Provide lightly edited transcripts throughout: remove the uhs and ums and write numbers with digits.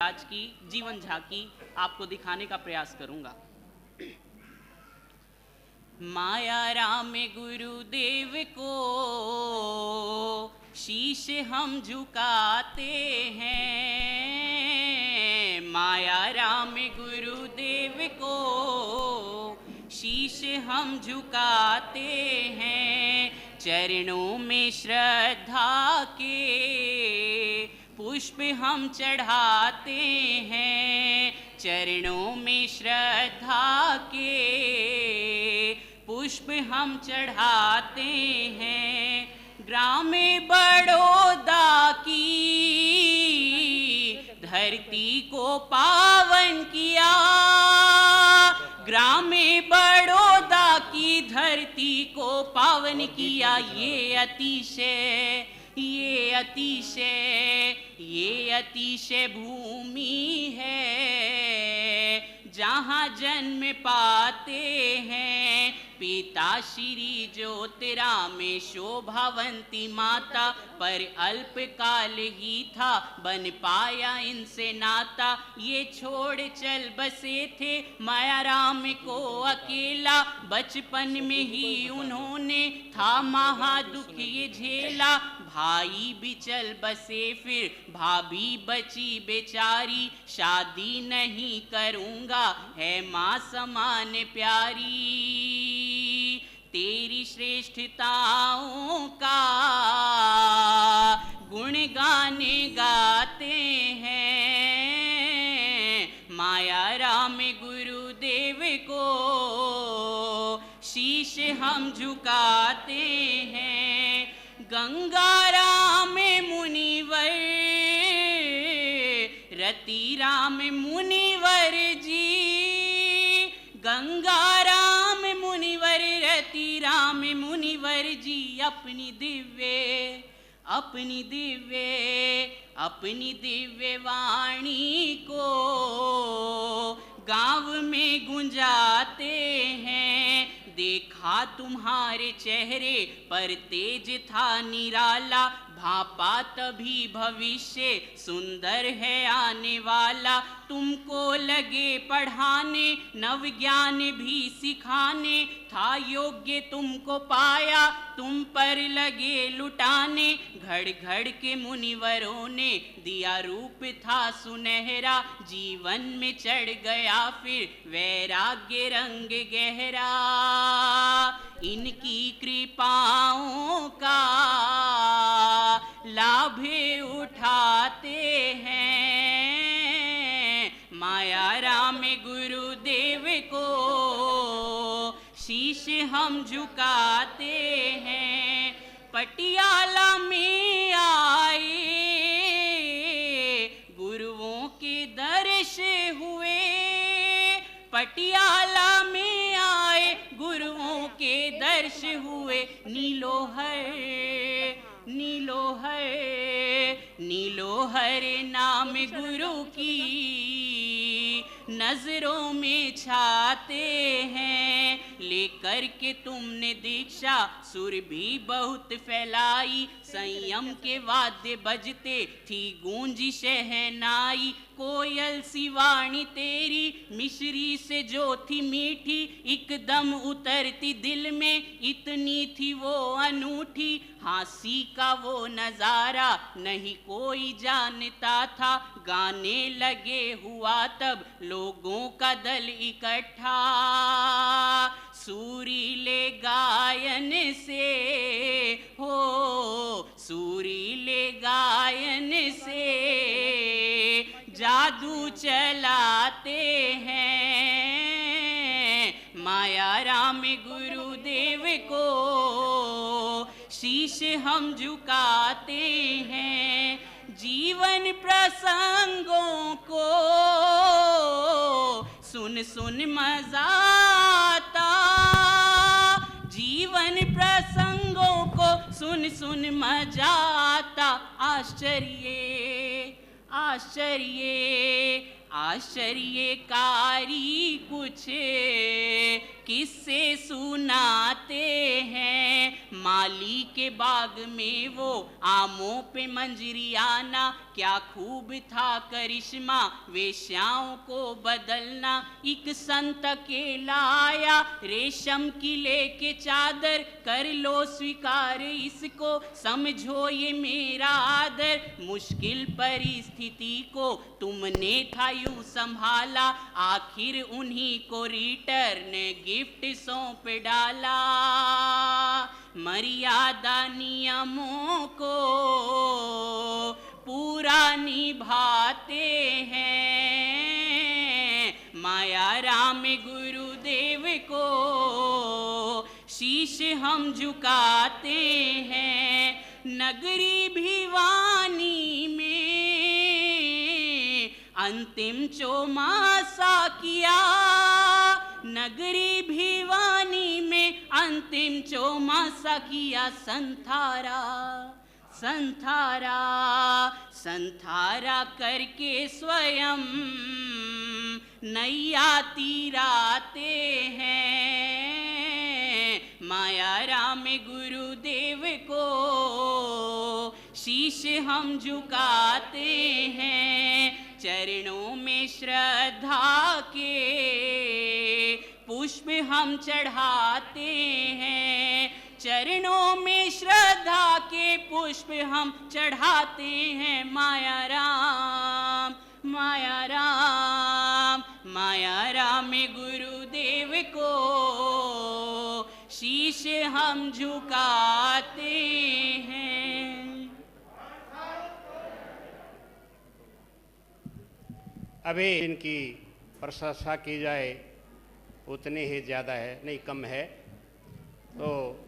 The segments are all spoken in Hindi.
महाराज की जीवन झांकी आपको दिखाने का प्रयास करूंगा। माया राम गुरुदेव को शीश हम झुकाते हैं, माया राम गुरुदेव को शीश हम झुकाते हैं। चरणों में श्रद्धा के पुष्प हम चढ़ाते हैं, चरणों में श्रद्धा के पुष्प हम चढ़ाते हैं। ग्राम बड़ौदा की धरती को पावन किया, ग्राम बड़ौदा की धरती को पावन किया। ये अतिशय भूमि है जहाँ जन्म पाते हैं पिता श्री ज्योतिराम शोभावंती माता। पर अल्पकाल ही था बन पाया इनसे नाता, ये छोड़ चल बसे थे माया राम को अकेला। बचपन में ही उन्होंने था महादुख ये झेला, भाई भी चल बसे फिर भाभी बची बेचारी। शादी नहीं करूँगा है माँ समान प्यारी, तेरी श्रेष्ठताओं का गुणगान गाते हैं। माया राम गुरुदेव को शीश हम झुकाते हैं। गंगा राम मुनिवर रति राम मुनिवर जी, गंगा राम मुनिवर रति राम मुनिवर जी अपनी दिव्य वाणी को गांव में गुंजाते हैं। देखा तुम्हारे चेहरे पर तेज था निराला, भापा तभी भविष्य सुंदर है आने वाला। तुमको लगे पढ़ाने नव ज्ञान भी सिखाने, था योग्य तुमको पाया तुम पर लगे लुटाने। घड़ घड़ के मुनिवरों ने दिया रूप था सुनहरा, जीवन में चढ़ गया फिर वैराग्य रंग गहरा। इनकी कृपाओं का लाभ उठाते हैं, माया राम गुरुदेव को शीश हम झुकाते हैं। पटियाला में आए गुरुओं के दर्श हुए, पटियाला में आए गुरुओं के दर्श हुए। नीलोहर नाम गुरु की नजरों में छाते हैं। लेकर के तुमने दीक्षा सुर भी बहुत फैलाई, संयम के वाद्य बजते थी गूंजी शहनाई। कोयल सी वाणी तेरी मिश्री से जो थी मीठी, एकदम उतरती दिल में इतनी थी वो अनूठी। हंसी का वो नजारा नहीं कोई जानता था, गाने लगे हुआ तब लोगों का दल इकट्ठा। सुरीले गायन से सुरीले गायन से जादू चलाते हैं, माया राम गुरुदेव को शीश हम झुकाते हैं। जीवन प्रसंगों को सुन सुन मजा आता, जीवन प्रसंगों को सुन सुन मजा आता। आश्चर्य आश्चर्यकारी कुछ किस्से सुनाते हैं। माली के बाग में वो आमों पे मंजरियाना, क्या खूब था करिश्मा वेश्याओं को बदलना। एक संत अकेला आया रेशम की लेके चादर, कर लो स्वीकार इसको समझो ये मेरा आदर। मुश्किल परिस्थिति को तुमने था यूं संभाला, आखिर उन्हीं को रीटर ने गिफ्ट सौंप डाला। मर्यादा नियमों को पूरा निभाते हैं, माया राम गुरुदेव को शीश हम झुकाते हैं। नगरी भिवानी में अंतिम चौमासा किया, नगरी भिवानी में अंतिम चौमासा किया। संथारा संथारा संथारा करके स्वयं नैया तीराते हैं। माया राम गुरुदेव को शीश हम झुकाते हैं। चरणों में श्रद्धा के पुष्प हम चढ़ाते हैं, चरणों में श्रद्धा के पुष्प हम चढ़ाते हैं। माया राम माया राम माया राम गुरुदेव को शीश हम झुकाते हैं। अभी इनकी प्रशंसा की जाए उतनी ही ज़्यादा है, नहीं कम है। तो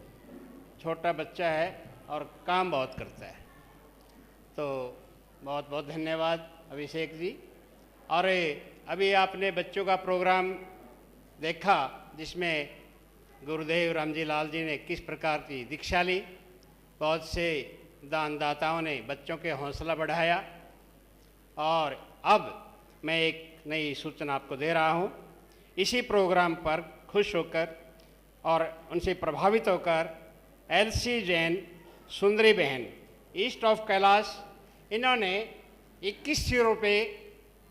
छोटा बच्चा है और काम बहुत करता है, तो बहुत बहुत धन्यवाद अभिषेक जी। और अभी आपने बच्चों का प्रोग्राम देखा जिसमें गुरुदेव रामजी लाल जी ने किस प्रकार की दीक्षा ली, बहुत से दानदाताओं ने बच्चों के हौसला बढ़ाया। और अब मैं एक नई सूचना आपको दे रहा हूँ। इसी प्रोग्राम पर खुश होकर और उनसे प्रभावित होकर एलसी जैन सुंदरी बहन ईस्ट ऑफ कैलाश, इन्होंने 2100 रुपये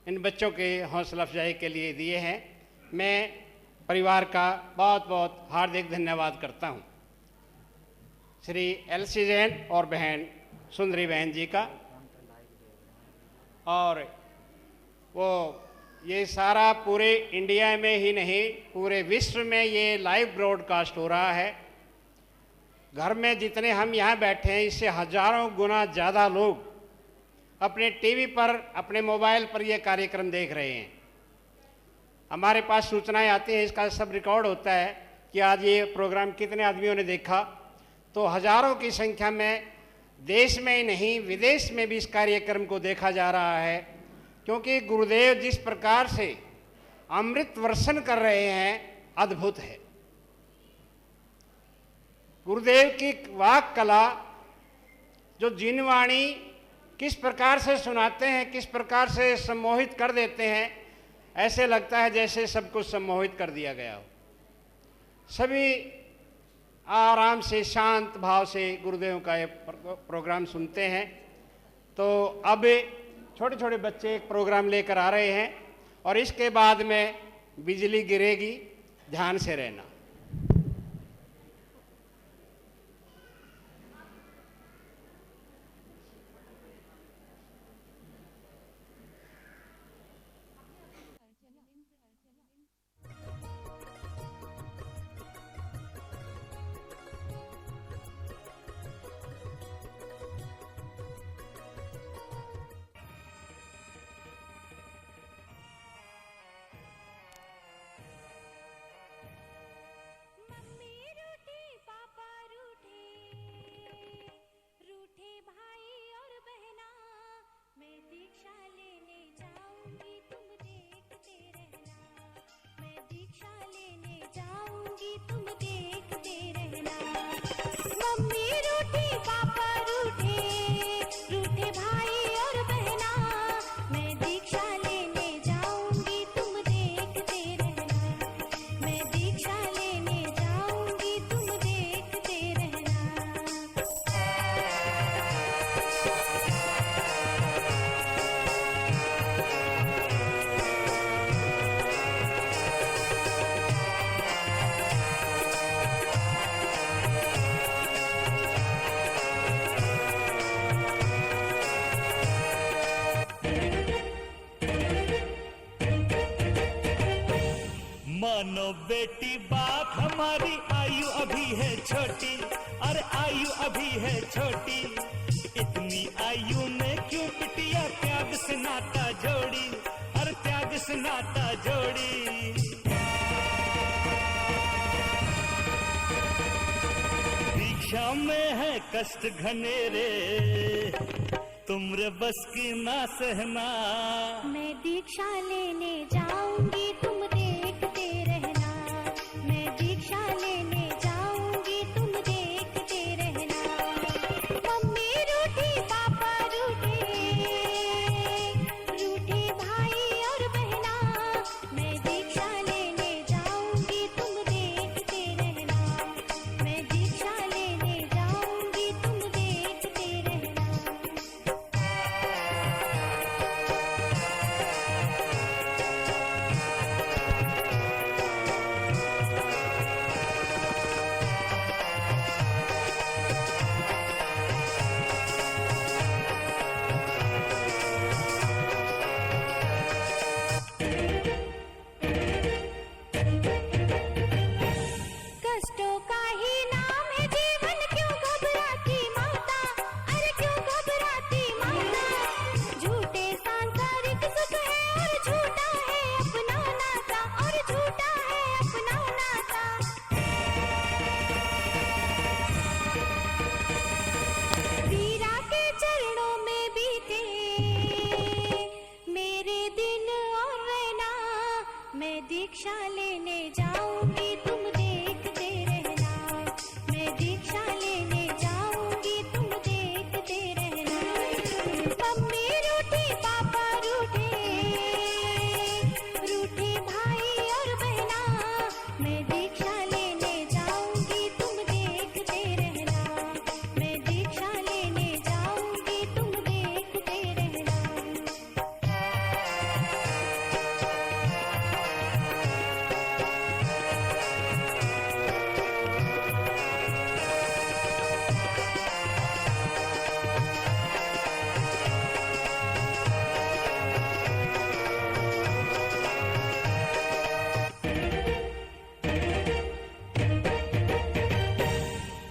इन बच्चों के हौसला अफजाई के लिए दिए हैं। मैं परिवार का बहुत बहुत हार्दिक धन्यवाद करता हूँ, श्री एलसी जैन और बहन सुंदरी बहन जी का। और वो ये सारा पूरे इंडिया में ही नहीं पूरे विश्व में ये लाइव ब्रॉडकास्ट हो रहा है। घर में जितने हम यहाँ बैठे हैं इससे हजारों गुना ज़्यादा लोग अपने टीवी पर अपने मोबाइल पर ये कार्यक्रम देख रहे हैं। हमारे पास सूचनाएं आती हैं, इसका सब रिकॉर्ड होता है कि आज ये प्रोग्राम कितने आदमियों ने देखा। तो हजारों की संख्या में देश में ही नहीं विदेश में भी इस कार्यक्रम को देखा जा रहा है, क्योंकि गुरुदेव जिस प्रकार से अमृत वर्षण कर रहे हैं अद्भुत है। गुरुदेव की वाक कला जो जिनवाणी किस प्रकार से सुनाते हैं, किस प्रकार से सम्मोहित कर देते हैं, ऐसे लगता है जैसे सब कुछ सम्मोहित कर दिया गया हो। सभी आराम से शांत भाव से गुरुदेव का ये प्रोग्राम सुनते हैं। तो अब छोटे छोटे बच्चे एक प्रोग्राम लेकर आ रहे हैं और इसके बाद में बिजली गिरेगी, ध्यान से रहना। रूठे भाई और बहना, मैं दीक्षा लेने जाऊंगी मानो बेटी बात हमारी, आयु अभी है छोटी, अरे आयु अभी है छोटी। इतनी आयु में क्यों बिटिया त्याग से नाता जोड़ी, अरे त्याग से नाता जोड़ी। दीक्षा में है कष्ट घनेरे, तुमरे बस की ना सहना। मैं दीक्षा लेने जाऊंगी तुम देखते रहना, मैं दीक्षा लेने जाऊंगी तुम देखते रहना। मम्मी रूठी पापा रूठे, रूठे भाई और बहना, मैं दीक्षा लेने जाऊंगी तुम देखते रहना, मैं दीक्षा लेने जाऊंगी तुम देखते रहना। कष्टों का ही नाम है जीवन, क्यों घबराती माता, अरे क्यों घबराती माता। झूठे सांसारिक सुख है और झूठा है अपना नाता, और झूठा है अपना नाता। वीरा के चरणों में बीते मेरे दिन और रहना, मैं दीक्षा लेने जाऊंगी तुम देखते रहना, मैं दीक्षा लेने जाऊंगी तुम देखते रहना। मम्मी रूठी पापा रूठे, रूठे भाई और बहना, मैं दीक्षा लेने जाऊंगी तुम देखते रहना, मैं दीक्षा लेने जाऊंगी तुम देखते रहना।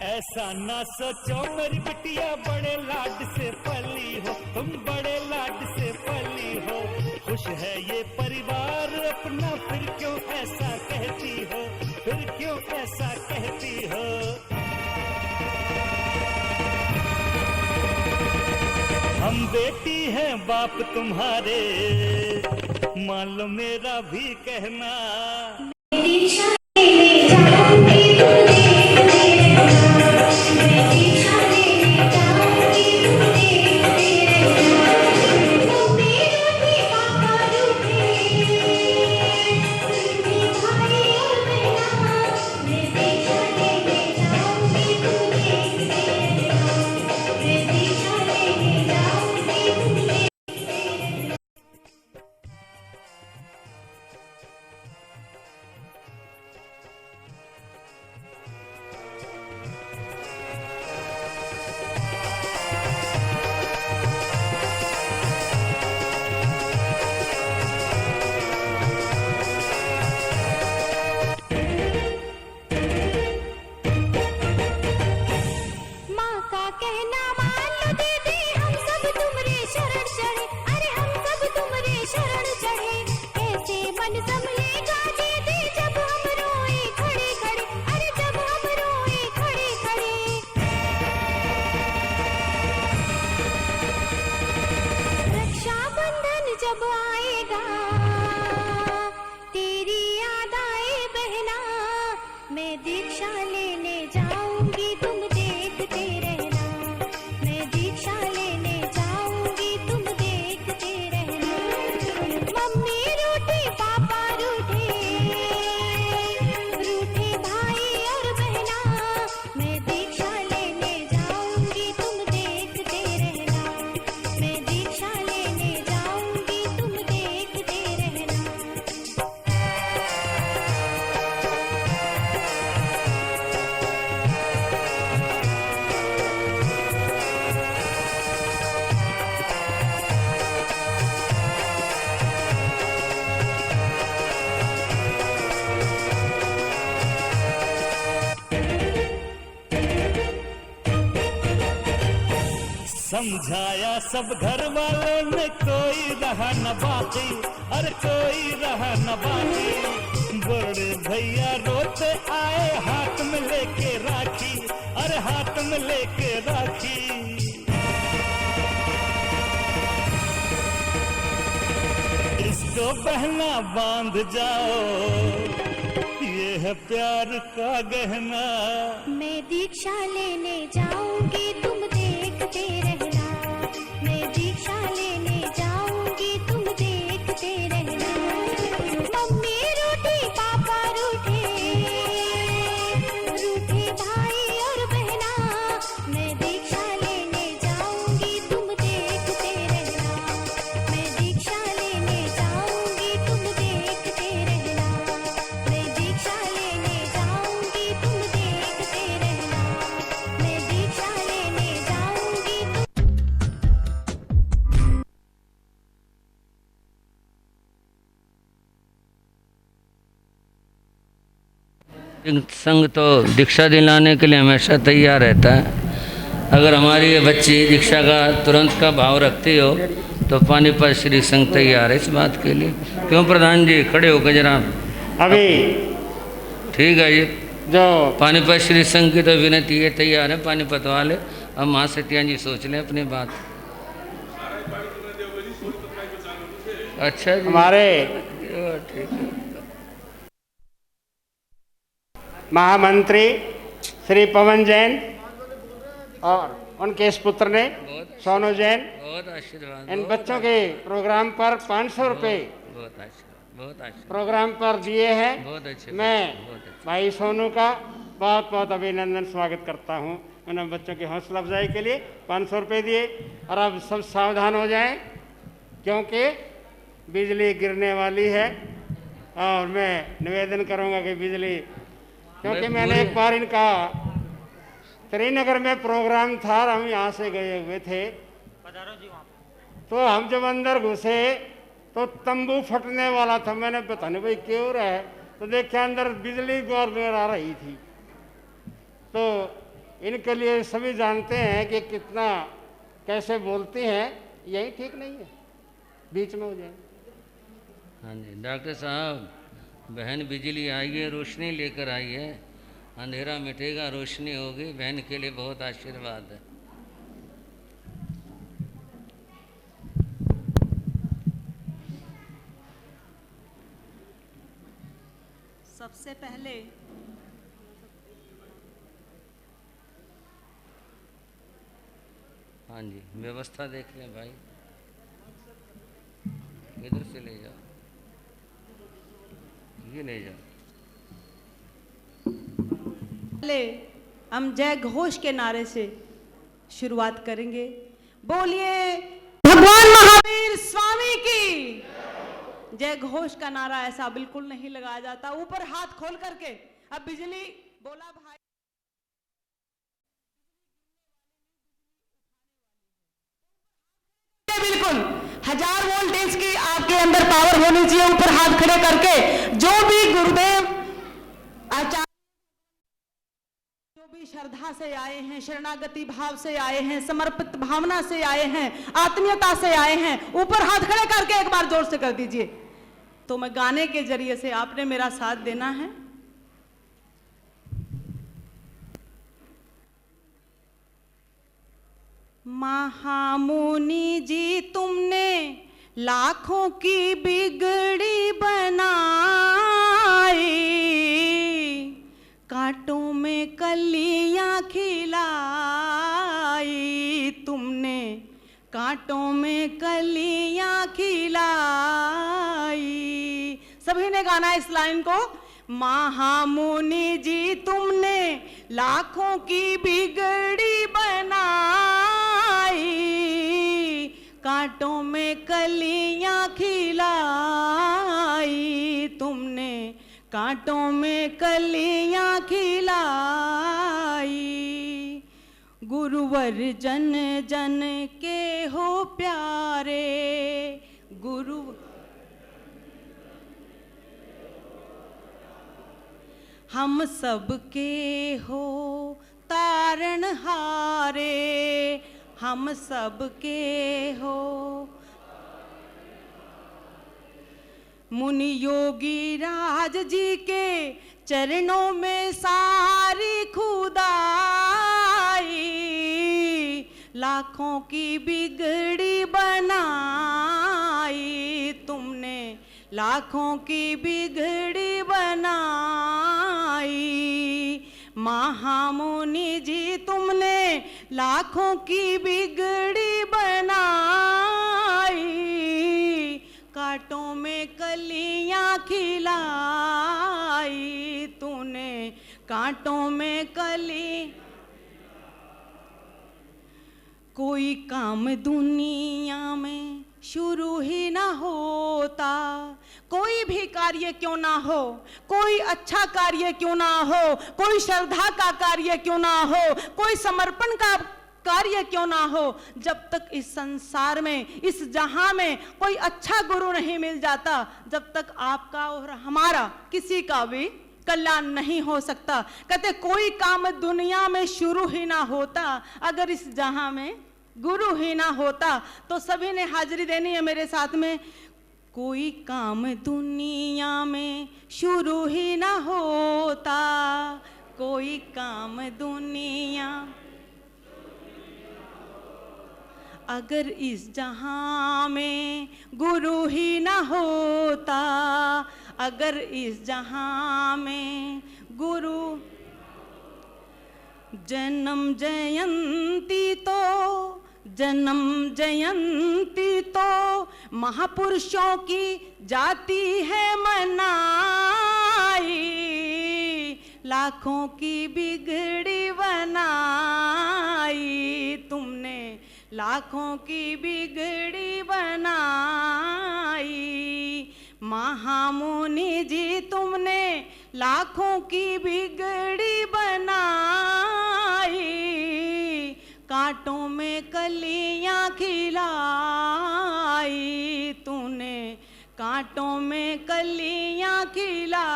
ऐसा ना सोचो मेरी बिटिया, बड़े लाड से पली हो तुम, बड़े लाड से पली हो। खुश है ये परिवार अपना, फिर क्यों ऐसा कहती हो, फिर क्यों ऐसा कहती हो। हम बेटी हैं बाप तुम्हारे, मान लो मेरा भी कहना। दीक्षा लेने जाऊंगी तुम देखते रहना, मैं दीक्षा लेने जाऊंगी तुम देखते रहना। मम्मी रूठी पापा रूठे, रूठे भाई और बहना, मैं दीक्षा लेने जाऊंगी तुम देखते रहना, मैं दीक्षा लेने जाऊंगी तुम देखते रहना। माँ का कहना मान लो दीदी, हम सब तुमरे शरण चढ़े, अरे हम सब तुमरे शरण चढ़े। कैसे मन संभलेगा दीदी जब हम रोए खड़े खड़े, अरे जब हम रोए खड़े खड़े। रक्षाबंधन जब आएगा तेरी याद आए बहना, मैं दीक्षा लेने जाऊंगी तुम देखते रहना, मैं दीक्षा लेने जाऊंगी तुम देखते रहना। मम्मी रूठी पापा रूठे, रूठे भाई और बहना, मैं दीक्षा लेने जाऊंगी तुम देखते रहना, मैं दीक्षा लेने जाऊंगी तुम देखते रहना। समझाया सब घर वालों ने, कोई रहा न बाकी, अरे कोई रहा न बाकी। बड़े भैया रोते आए हाथ में लेके राखी, अरे हाथ में लेके राखी। इसको बहना बांध जाओ, ये है प्यार का गहना। मैं दीक्षा लेने जाऊंगी, तुम देखते रहना। मैं दीक्षा लेने जाऊंगी, तुम देखते रहना। मम्मी रूठी, पापा रूठे, रूठे भाई और बहना। मैं दीक्षा लेने जाऊंगी, तुम देखते रहना। मैं दीक्षा लेने जाऊंगी, तुम देखते रहना। मैं दीक्षा लेने जाऊंगी, तुम देखते रहना। मैं दीक्षा लेने जाऊंगी, संघ तो दीक्षा दिलाने के लिए हमेशा तैयार रहता है। अगर हमारी ये बच्ची दीक्षा का तुरंत का भाव रखती हो तो पानीपत श्री संघ तैयार है इस बात के लिए। क्यों प्रधान जी, खड़े होकर जरा। अभी ठीक है जी, जो पानीपत श्री संघ की तो विनती ये तैयार है पानीपत वाले। अब महासत्या जी सोच लें अपनी बात। अच्छा जी, हमारे ठीक है। महामंत्री श्री पवन जैन और उनके इस पुत्र ने सोनू जैन बहुत आशीर्वाद। इन बच्चों के प्रोग्राम पर 500 रुपये बहुत आशीर्वाद, बहुत आशीर्वाद, प्रोग्राम पर दिए हैं। बहुत अच्छे। मैं बहुत अच्छे। भाई सोनू का बहुत बहुत अभिनंदन स्वागत करता हूं। उन्होंने बच्चों की हौसला अफजाई के लिए 500 रुपये दिए। और अब सब सावधान हो जाएं क्योंकि बिजली गिरने वाली है। और मैं निवेदन करूंगा कि बिजली, क्योंकि मैंने एक बार इनका श्रीनगर में प्रोग्राम था, हम यहाँ से गए हुए थे, तो हम जब अंदर घुसे तो तंबू फटने वाला था। मैंने पता नहीं भाई क्यों रहा है, तो देखा अंदर बिजली गौर आ रही थी। तो इनके लिए सभी जानते हैं कि कितना कैसे बोलती हैं, यही ठीक नहीं है, बीच में हो जाए। हाँ जी डॉक्टर साहब, बहन बिजली आई है, रोशनी लेकर आई है। अंधेरा मिटेगा, रोशनी होगी। बहन के लिए बहुत आशीर्वाद है। सबसे पहले हाँ जी, व्यवस्था देख लें भाई, इधर से ले जाओ, ये ले जाओ। पहले हम जय घोष के नारे से शुरुआत करेंगे। बोलिए भगवान महावीर स्वामी की जय घोष का नारा ऐसा बिल्कुल नहीं लगाया जाता। ऊपर हाथ खोल करके अब बिजली बोला भाई। बिल्कुल 1000 वोल्टेज की आपके अंदर पावर होनी चाहिए। ऊपर हाथ खड़े करके जो भी गुरुदेव आचार्य, जो भी श्रद्धा से आए हैं, शरणागति भाव से आए हैं, समर्पित भावना से आए हैं, आत्मीयता से आए हैं, ऊपर हाथ खड़े करके एक बार जोर से कर दीजिए। तो मैं गाने के जरिए से आपने मेरा साथ देना है। महामुनि जी तुमने लाखों की बिगड़ी बनाई, कांटों में कलियां खिलाई तुमने, कांटों में कलियां खिलाई। सभी ने गाना इस लाइन को। महामुनि जी तुमने लाखों की बिगड़ी बनाई, कांटों में कलियां खिलाई तुमने, कांटों में कलियां खिलाई। गुरुवर जन जन के हो प्यारे, गुरु हम सब के हो तारण हारे, हम सबके हो। मुनि योगी राज जी के चरणों में सारी खुदाई, लाखों की बिगड़ी बनाई तुमने, लाखों की बिगड़ी बनाई। महामुनि जी तुमने लाखों की बिगड़ी बनाई, कांटों में कलियां खिलाई तूने, कांटों में कली। कोई काम दुनिया में शुरू ही ना होता, कोई भी कार्य क्यों ना हो, कोई अच्छा कार्य क्यों ना हो, कोई श्रद्धा का कार्य क्यों ना हो, कोई समर्पण का कार्य क्यों ना हो, जब तक इस संसार में, इस जहां में कोई अच्छा गुरु नहीं मिल जाता, जब तक आपका और हमारा किसी का भी कल्याण नहीं हो सकता। कहते कोई काम दुनिया में शुरू ही ना होता, अगर इस जहां में गुरु ही ना होता। तो सभी ने हाजिरी देनी है मेरे साथ में। कोई काम दुनिया में शुरू ही ना होता, कोई काम दुनिया, अगर इस जहां में गुरु ही ना होता, अगर इस जहां में गुरु। जन्म जयंती तो, जन्म जयंती तो महापुरुषों की जाती है मनाई, लाखों की बिगड़ी बनाई तुमने, लाखों की बिगड़ी बनाई। महामुनि जी तुमने लाखों की बिगड़ी बनाई, कांटों में कलियां खिलाई तूने, कांटों में कलियां खिलाई।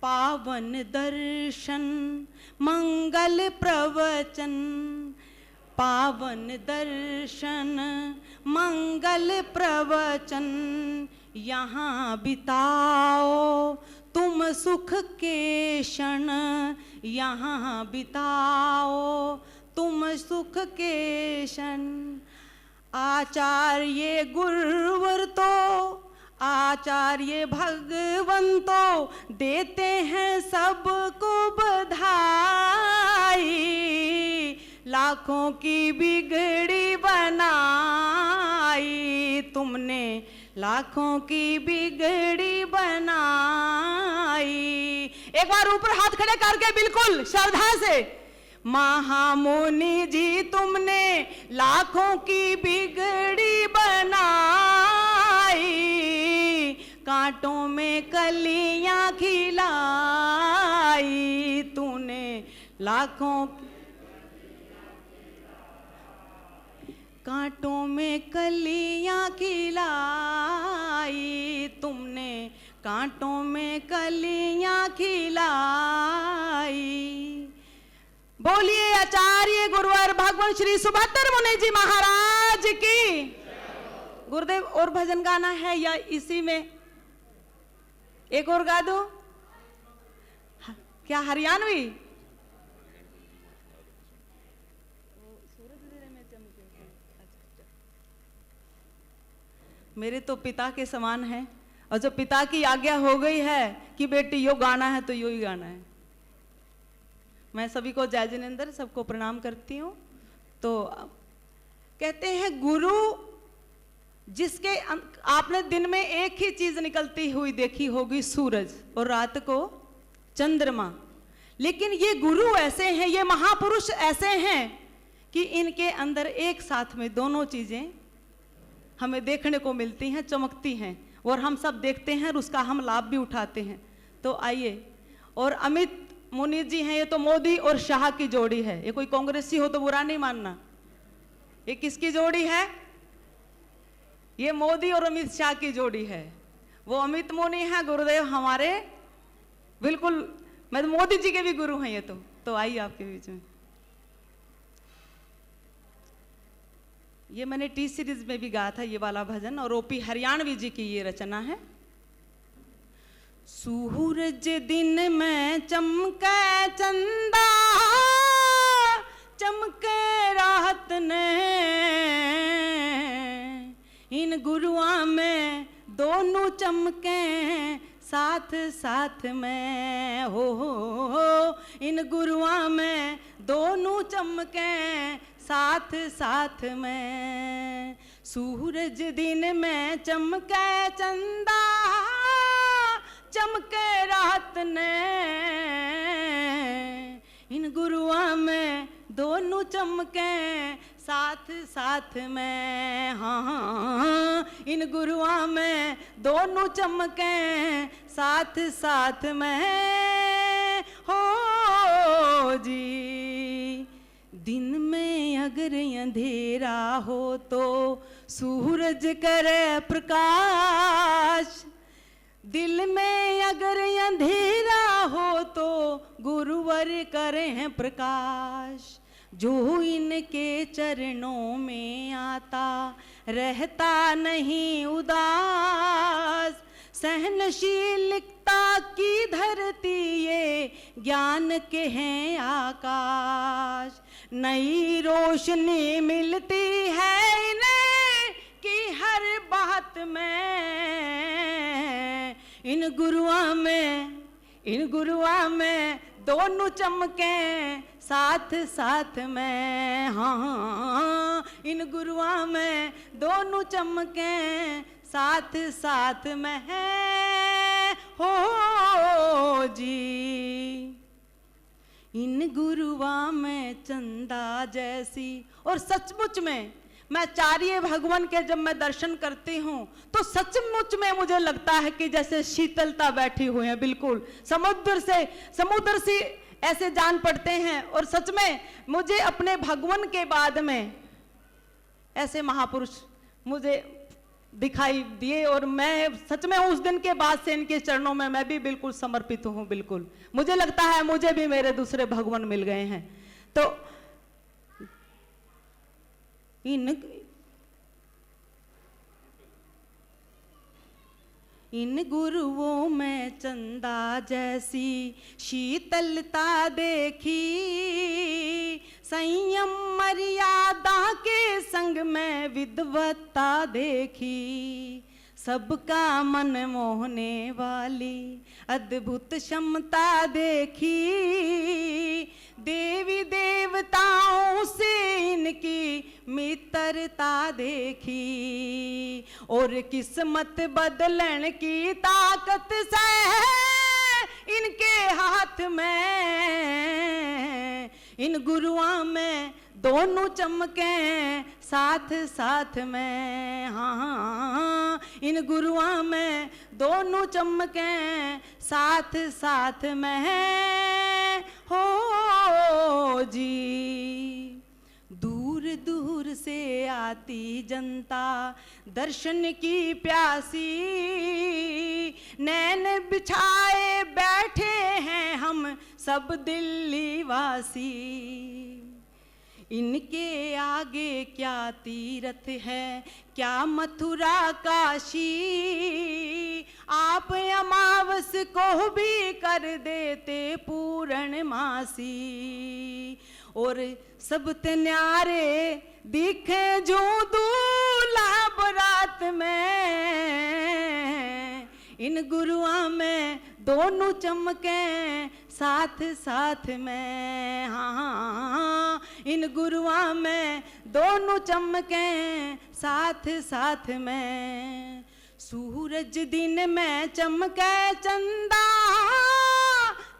पावन दर्शन मंगल प्रवचन, पावन दर्शन मंगल प्रवचन, यहाँ बिताओ तुम सुख के क्षण, यहाँ बिताओ तुम सुख के क्षण। आचार्य गुरुवर तो, आचार्य भगवंतो देते हैं सबको बधाई, लाखों की बिगड़ी बनाई तुमने, लाखों की बिगड़ी बनाई। एक बार ऊपर हाथ खड़े करके बिल्कुल श्रद्धा से, महामुनि जी तुमने लाखों की बिगड़ी बनाई, कांटों में कलियां खिलाई तूने, लाखों, कांटों में कलियां खिलाई तुमने, कांटों में कलियां खिलाई। बोलिए आचार्य गुरुवर भगवान श्री सुभद्र मुनि जी महाराज की। गुरुदेव और भजन गाना है या इसी में एक और गा दो? क्या हरियाणवी? मेरे तो पिता के समान है, और जो पिता की आज्ञा हो गई है कि बेटी यो गाना है तो यो ही गाना है। मैं सभी को जय जिनेंद्र, सबको प्रणाम करती हूँ। तो कहते हैं गुरु जिसके आपने दिन में एक ही चीज निकलती हुई देखी होगी, सूरज, और रात को चंद्रमा। लेकिन ये गुरु ऐसे हैं, ये महापुरुष ऐसे हैं कि इनके अंदर एक साथ में दोनों चीजें हमें देखने को मिलती हैं, चमकती हैं, और हम सब देखते हैं और उसका हम लाभ भी उठाते हैं। तो आइए, और अमित मुनि जी हैं, ये तो मोदी और शाह की जोड़ी है। ये कोई कांग्रेसी हो तो बुरा नहीं मानना। ये किसकी जोड़ी है? ये मोदी और अमित शाह की जोड़ी है। वो अमित मुनि है, गुरुदेव हमारे बिल्कुल, मैं मोदी जी के भी गुरु हैं ये तो आइए आपके बीच में। ये मैंने टी सीरीज में भी गाया था ये वाला भजन, और ओपी हरियाणवी जी की ये रचना है। सूरज दिन में चमके चंदा, चमके रात ने, इन गुरुआ में दोनों चमके साथ साथ में, हो इन गुरुआ में दोनों चमके साथ साथ में। सूरज दिन में चमके चंदा, चमके रात ने, इन गुरुआ में दोनों चमके साथ साथ में। हाँ, इन गुरुआ में दोनों चमके साथ साथ में, हो जी। दिन में अगर अंधेरा हो तो सूरज करे प्रकाश, दिल में अगर अंधेरा हो तो गुरुवर करें प्रकाश। जो इनके चरणों में आता रहता नहीं उदास, सहनशीलता की धरती ये ज्ञान के हैं आकाश। नई रोशनी मिलती है इन्हें कि हर बात में, इन गुरुआ में दोनों चमके साथ साथ में। हाँ, इन गुरुआ में दोनों चमके साथ साथ में है, हो जी। इन गुरुआ में चंदा जैसी, और सचमुच में मैं चारिये भगवान के जब मैं दर्शन करती हूँ तो सचमुच में मुझे लगता है कि जैसे शीतलता बैठी हुई है, बिल्कुल समुद्र से ऐसे जान पड़ते हैं। और सच में मुझे अपने भगवान के बाद में ऐसे महापुरुष मुझे दिखाई दिए, और मैं सच में उस दिन के बाद से इनके चरणों में मैं भी बिल्कुल समर्पित हूँ। बिल्कुल मुझे लगता है मुझे भी मेरे दूसरे भगवान मिल गए हैं। तो इन गुरुओं में चंदा जैसी शीतलता देखी, संयम मर्यादा के संग में विद्वत्ता देखी, सबका मन मोहने वाली अद्भुत क्षमता देखी, देवी देवताओं से इनकी मित्रता देखी, और किस्मत बदलन की ताकत से इनके हाथ में। इन गुरुआ में दोनों चमके साथ साथ में। हाँ, इन गुरुआ में दोनों चमके साथ साथ में, हो जी। दूर दूर से आती जनता दर्शन की प्यासी, नैन बिछाए बैठे हैं हम सब दिल्ली वासी। इनके आगे क्या तीर्थ है, क्या मथुरा काशी, आप अमावस को भी कर देते पूर्णमासी। और सब न्यारे दिखे जो दूल्हा बारात में, इन गुरुआ में दोनों चमके साथ साथ में। हाँ, इन गुरुआ में दोनों चमके साथ साथ में। सूरज दिन में चमके चंदा,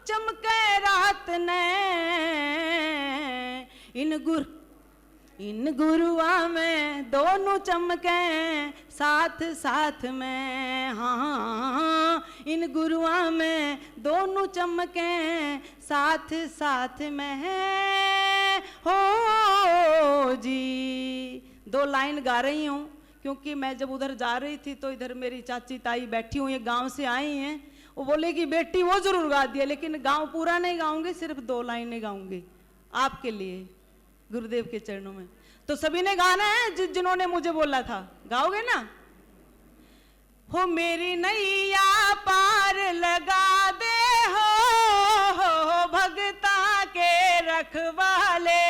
चमके रात ने, इन गुरुआ में दोनों चमके साथ साथ में। हाँ, इन गुरुआ में दोनों चमके साथ साथ में है, हो जी। 2 लाइन गा रही हूँ क्योंकि मैं जब उधर जा रही थी तो इधर मेरी चाची ताई बैठी हुई है, गांव से आई हैं। वो बोले कि बेटी वो जरूर गा दिया, लेकिन गांव पूरा नहीं गाऊंगी, सिर्फ 2 लाइनें गाऊंगी आपके लिए गुरुदेव के चरणों में। तो सभी ने गाना है जिन्होंने मुझे बोला था, गाओगे ना? हो मेरी नैया पार लगा दे हो भगता के रखवाले।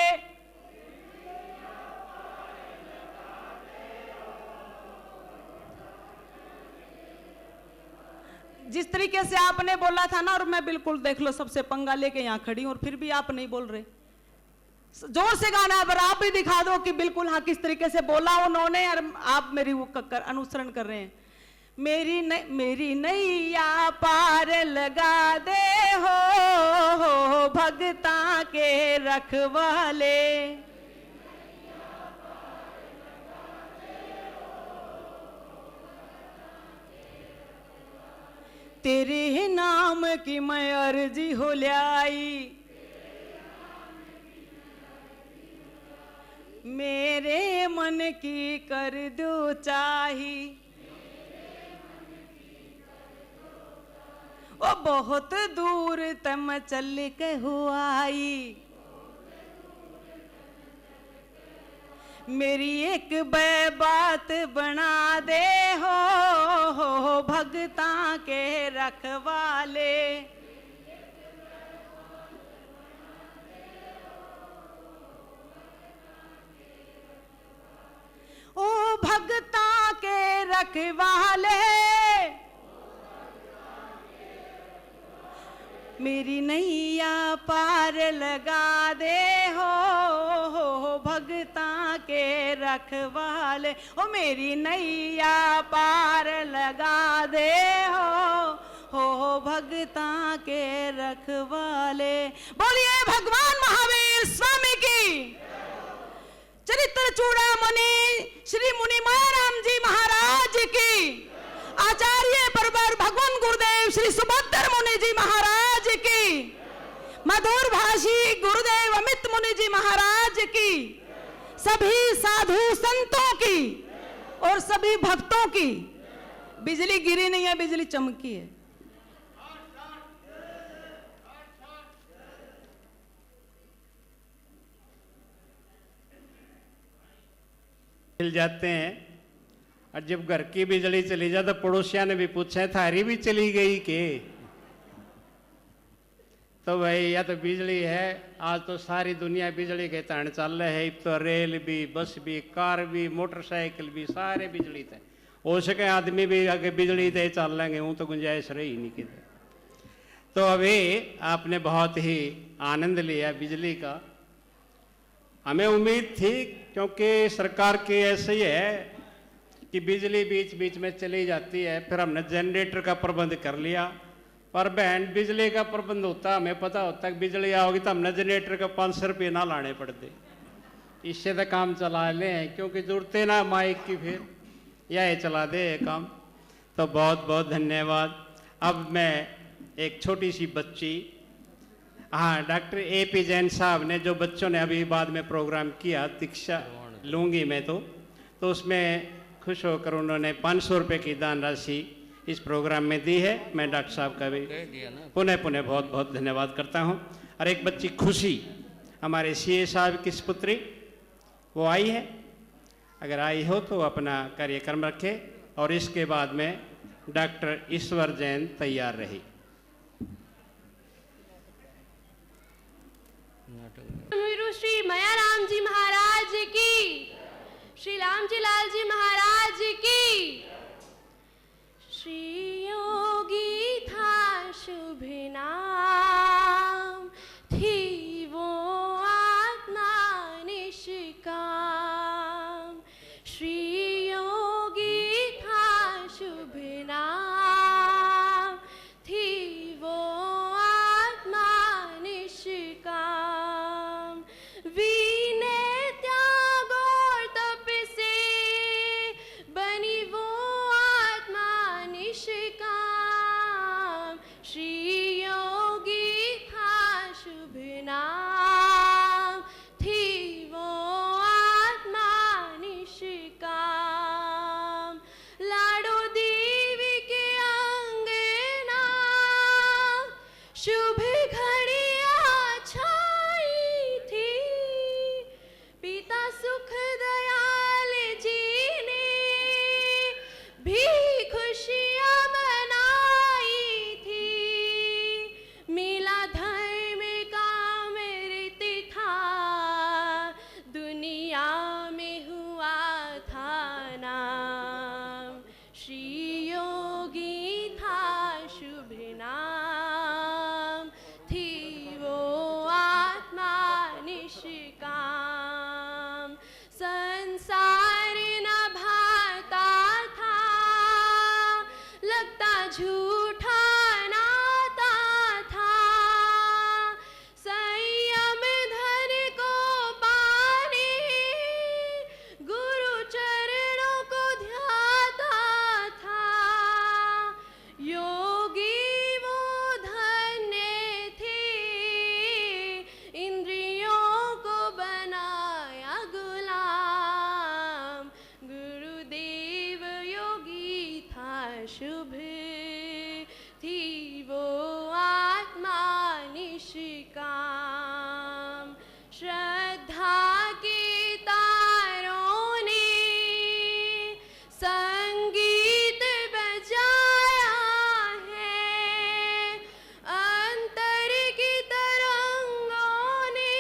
जिस तरीके से आपने बोला था ना, और मैं बिल्कुल देख लो सबसे पंगा लेके यहाँ खड़ी हूं और फिर भी आप नहीं बोल रहे। जोर से गाना है, पर आप भी दिखा दो कि बिल्कुल हाँ किस तरीके से बोला उन्होंने, और आप मेरी वो अनुसरण कर रहे हैं। मेरी नैया पार लगा दे हो भगता के रखवाले। तेरे नाम की मैं अर्जी हो लाई, मेरे मन की कर दो चाही। ओ बहुत दूर तम चल के हो आई, मेरी एक बात बना दे हो भगता के रखवाले। ओ भगता के रखवाले, मेरी नैया पार लगा दे हो भगता के रखवाले। ओ मेरी नैया पार लगा दे हो भगता के रखवाले। बोलिए भगवान महावीर स्वामी की। चरित्र चूड़ामणि श्री मुनि महाराम जी महाराज की। आचार्य परवर भगवान गुरुदेव श्री सुभद्र मुनि जी महाराज की। मधुर भाषी गुरुदेव अमित मुनि जी महाराज की। सभी साधु संतों की और सभी भक्तों की। बिजली गिरी नहीं है, बिजली चमकी है। मिल जाते हैं, और जब घर की बिजली चली जाए तो पड़ोसिया ने भी पूछा थारी भी चली गई के? तो भाई या तो बिजली है, आज तो सारी दुनिया बिजली के तान चल रहे है। तो रेल भी, बस भी, कार भी, मोटरसाइकिल भी, सारे बिजली थे। हो सके आदमी भी आगे बिजली दे चल लेंगे, वो तो गुंजाइश रही नहीं किधर। तो अभी आपने बहुत ही आनंद लिया बिजली का। हमें उम्मीद थी, क्योंकि सरकार की ऐसे ही है कि बिजली बीच बीच में चली जाती है। फिर हमने जनरेटर का प्रबंध कर लिया, पर बहन बिजली का प्रबंध होता, हमें पता होता कि बिजली आओगी तो हमने जनरेटर का 500 रुपये ना लाने पड़ते। इससे तो काम चला लें, क्योंकि जरूरत है ना माइक की, फिर यह चला दे काम। तो बहुत बहुत धन्यवाद। अब मैं एक छोटी सी बच्ची, हाँ, डॉक्टर AP जैन साहब ने, जो बच्चों ने अभी बाद में प्रोग्राम किया, दीक्षा लूँगी मैं तो उसमें खुश होकर उन्होंने 500 रुपये की दान राशि इस प्रोग्राम में दी है। मैं डॉक्टर साहब का भी पुनः पुनः बहुत बहुत धन्यवाद करता हूँ। और एक बच्ची खुशी, हमारे CA साहब की पुत्री, वो आई है। अगर आई हो तो अपना कार्यक्रम रखे, और इसके बाद में डॉक्टर ईश्वर जैन तैयार रही। श्री मयाराम जी महाराज की, श्री रामजी लाल जी महाराज की। श्री योगी था शुभ नाम, थी वो आत्मा निष्काम। श्री योगी था शुभ नाम, थी वो आत्मा निष्काम। वीने त्याग और तप से बनी वो योगी था शुभ नाम, थी वो आत्मा निष्काम। संसार न भाता था, लगता झूठा नाता था। संयम धन को पाने गुरु चरणों को ध्याता था। योगी वो धन्य थे, इंद्रियों को बनाया गुलाम। गुरुदेव योगी था शुभ, थी वो आत्मा निष्काम। श्रद्धा के तारों ने संगीत बजाया है, अंतर की तरंगों ने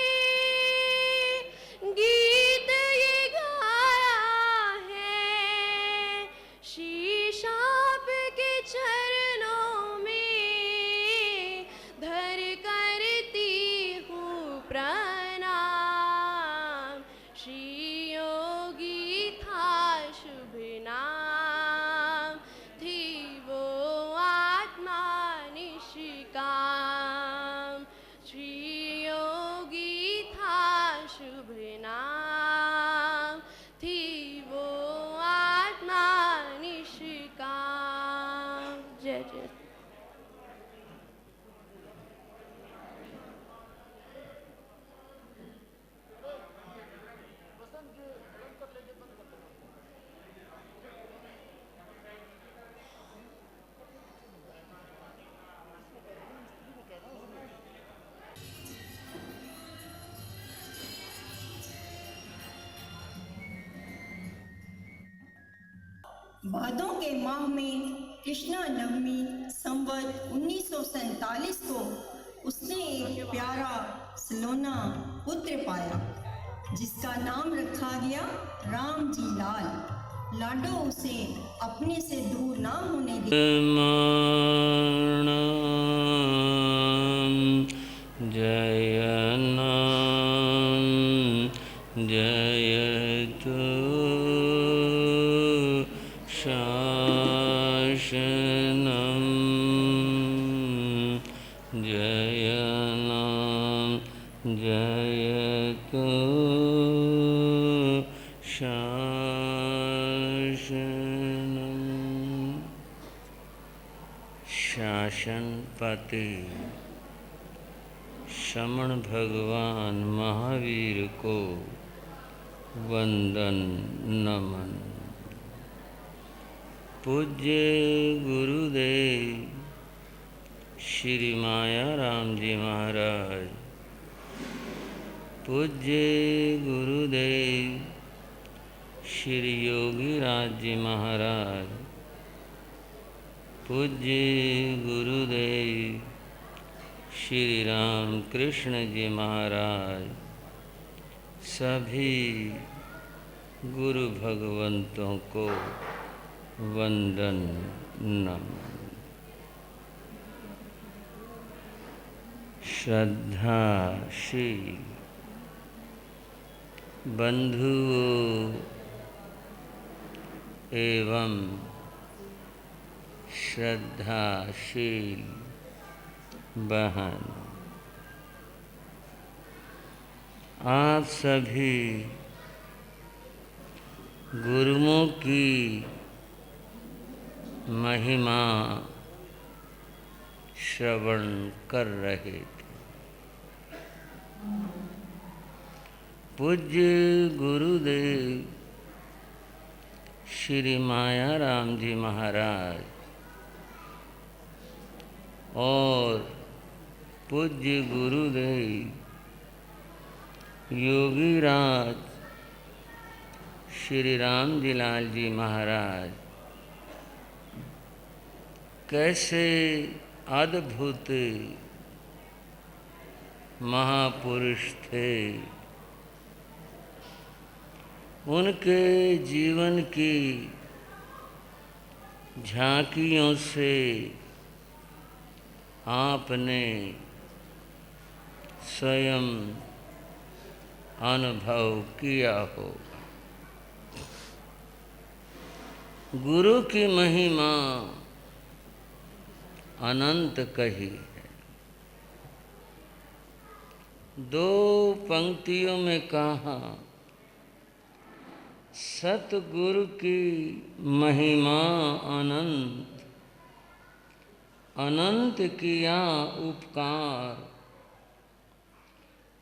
गीत ये गाया है। शीशाप के चरणों में धर करती हूँ प्रणाम। श्री योगी था शुभ नाम, थी वो आत्मा निष्काम। श्री योगी था शुभ नाम, थी वो आत्मा निष्काम। जय जय। भादों के माह में कृष्णा नवमी संवत 1947 को उसने एक प्यारा सलोना पुत्र पाया, जिसका नाम रखा गया राम जी लाल। लाडो उसे अपने से दूर ना होने दिया। जयनाम जयतु शासनम, जयनाम जयतु शासनम। शासनपति श्रमण भगवान महावीर को वंदन नमन। पूज्य गुरुदेव श्री माया राम जी महाराज, पूज्य गुरुदेव श्री योगी राज जी महाराज, पूज्य गुरुदेव श्री राम कृष्ण जी महाराज, सभी गुरु भगवंतों को वंदन नमन। श्रद्धाशील बंधुओं एवं श्रद्धाशील बहन, आप सभी गुरुओं की महिमा श्रवण कर रहे थे। पूज्य गुरुदेव श्री माया राम जी महाराज और पूज्य गुरुदेव योगी राज श्री राम जी लाल जी महाराज कैसे अद्भुत महापुरुष थे। उनके जीवन की झांकियों से आपने स्वयं अनुभव किया होगा। गुरु की महिमा अनंत कही है। 2 पंक्तियों में कहा, सतगुरु की महिमा अनंत, अनंत किया उपकार,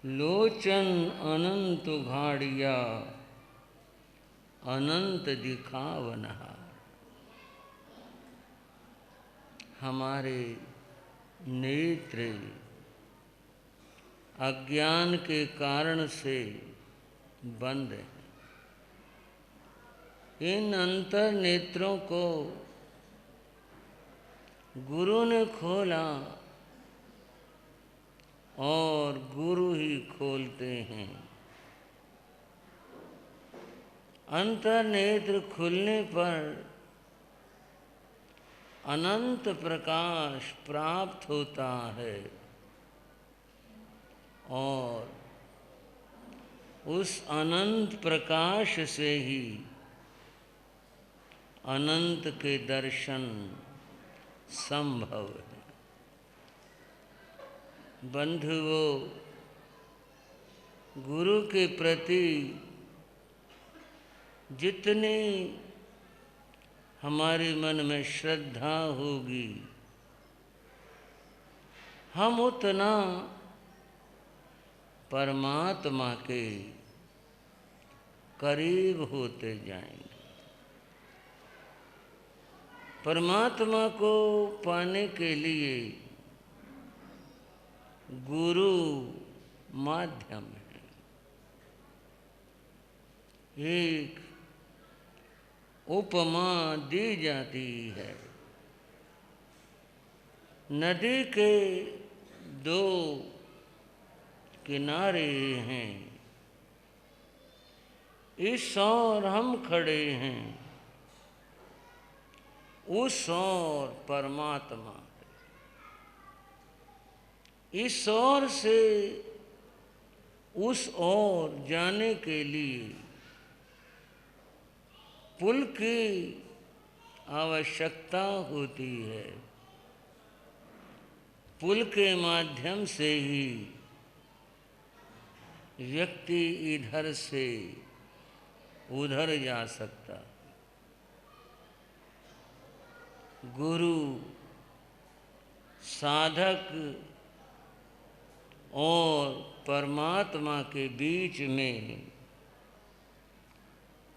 लोचन अनंत उघाड़िया, अनंत दिखावनहार। हमारे नेत्र अज्ञान के कारण से बंद हैं। इन अंतर नेत्रों को गुरु ने खोला और गुरु ही खोलते हैं। अंतर नेत्र खुलने पर अनंत प्रकाश प्राप्त होता है और उस अनंत प्रकाश से ही अनंत के दर्शन संभव है। बंधुओं, गुरु के प्रति जितनी हमारे मन में श्रद्धा होगी, हम उतना परमात्मा के करीब होते जाएंगे। परमात्मा को पाने के लिए गुरु माध्यम है। एक उपमा दी जाती है। नदी के 2 किनारे हैं, इस ओर हम खड़े हैं, उस ओर परमात्मा है। इस ओर से उस ओर जाने के लिए पुल की आवश्यकता होती है। पुल के माध्यम से ही व्यक्ति इधर से उधर जा सकता। गुरु साधक और परमात्मा के बीच में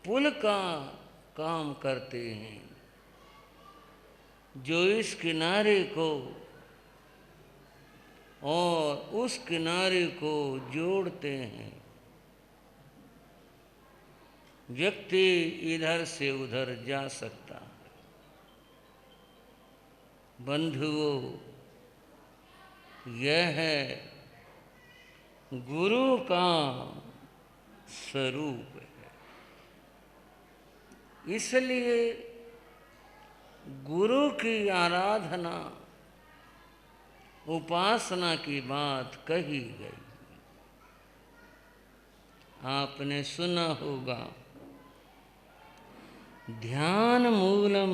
पुल का काम करते हैं, जो इस किनारे को और उस किनारे को जोड़ते हैं। व्यक्ति इधर से उधर जा सकता है। बंधुओं, यह है गुरु का स्वरूप है। इसलिए गुरु की आराधना, उपासना की बात कही गई। आपने सुना होगा, ध्यान मूलम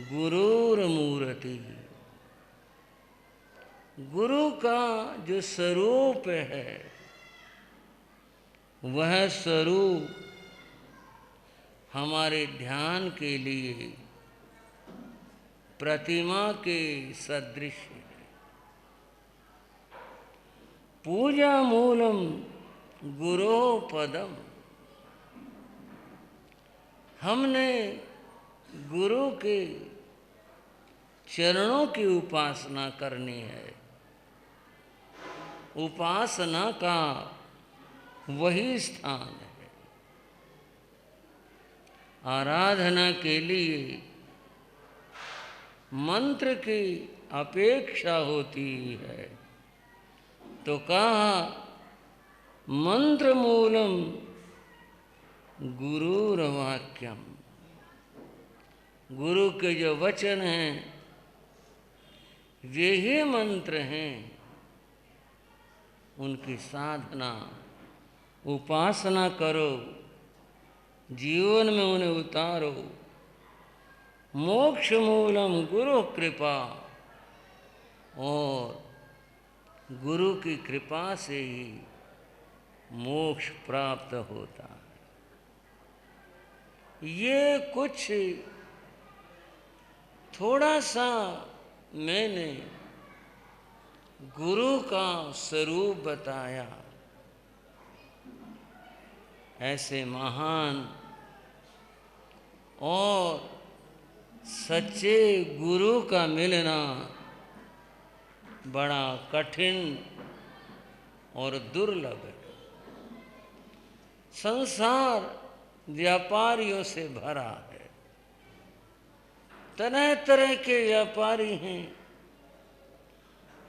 गुरुर्मूर्ति। गुरु का जो स्वरूप है, वह स्वरूप हमारे ध्यान के लिए प्रतिमा के सदृश है। पूजा मूलम गुरो पदम। हमने गुरु के चरणों की उपासना करनी है। उपासना का वही स्थान है। आराधना के लिए मंत्र की अपेक्षा होती है, तो कहा मंत्र मूलम गुरुर्वाक्यम। गुरु के जो वचन हैं वे ही मंत्र हैं, उनकी साधना उपासना करो, जीवन में उन्हें उतारो। मोक्ष मूलम गुरु कृपा, और गुरु की कृपा से ही मोक्ष प्राप्त होता है। ये कुछ थोड़ा सा मैंने गुरु का स्वरूप बताया। ऐसे महान और सच्चे गुरु का मिलना बड़ा कठिन और दुर्लभ है। संसार व्यापारियों से भरा है, तरह तरह के व्यापारी हैं,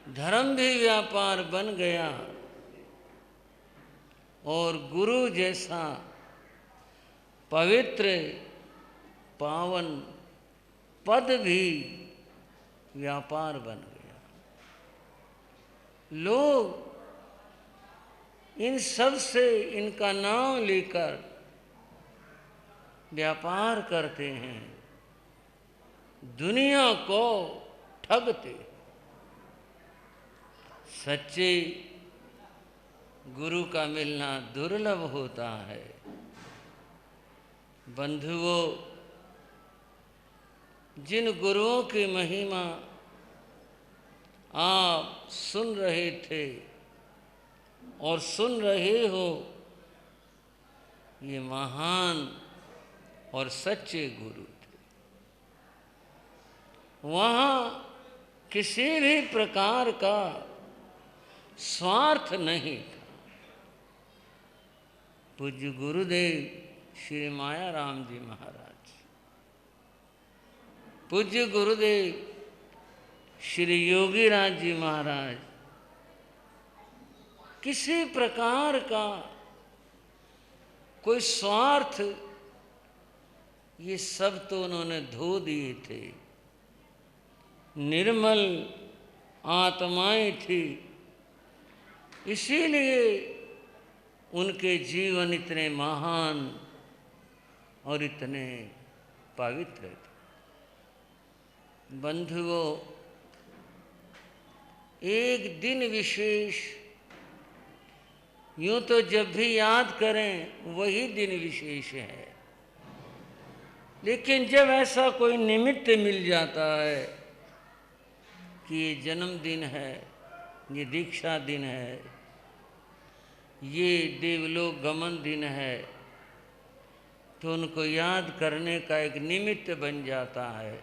धर्म भी व्यापार बन गया और गुरु जैसा पवित्र पावन पद भी व्यापार बन गया। लोग इन सब से इनका नाम लेकर व्यापार करते हैं, दुनिया को ठगते। सच्चे गुरु का मिलना दुर्लभ होता है। बंधुओं, जिन गुरुओं की महिमा आप सुन रहे थे और सुन रहे हो, ये महान और सच्चे गुरु थे। वहाँ किसी भी प्रकार का स्वार्थ नहीं था। पूज्य गुरुदेव श्री माया राम जी महाराज, पूज्य गुरुदेव श्री योगी राज जी महाराज, किसी प्रकार का कोई स्वार्थ, ये सब तो उन्होंने धो दिए थे। निर्मल आत्माएं थी, इसीलिए उनके जीवन इतने महान और इतने पवित्र थे। बंधुओं, एक दिन विशेष यूं तो जब भी याद करें वही दिन विशेष है, लेकिन जब ऐसा कोई निमित्त मिल जाता है कि ये जन्मदिन है, ये दीक्षा दिन है, ये देवलोक गमन दिन है, तो उनको याद करने का एक निमित्त बन जाता है।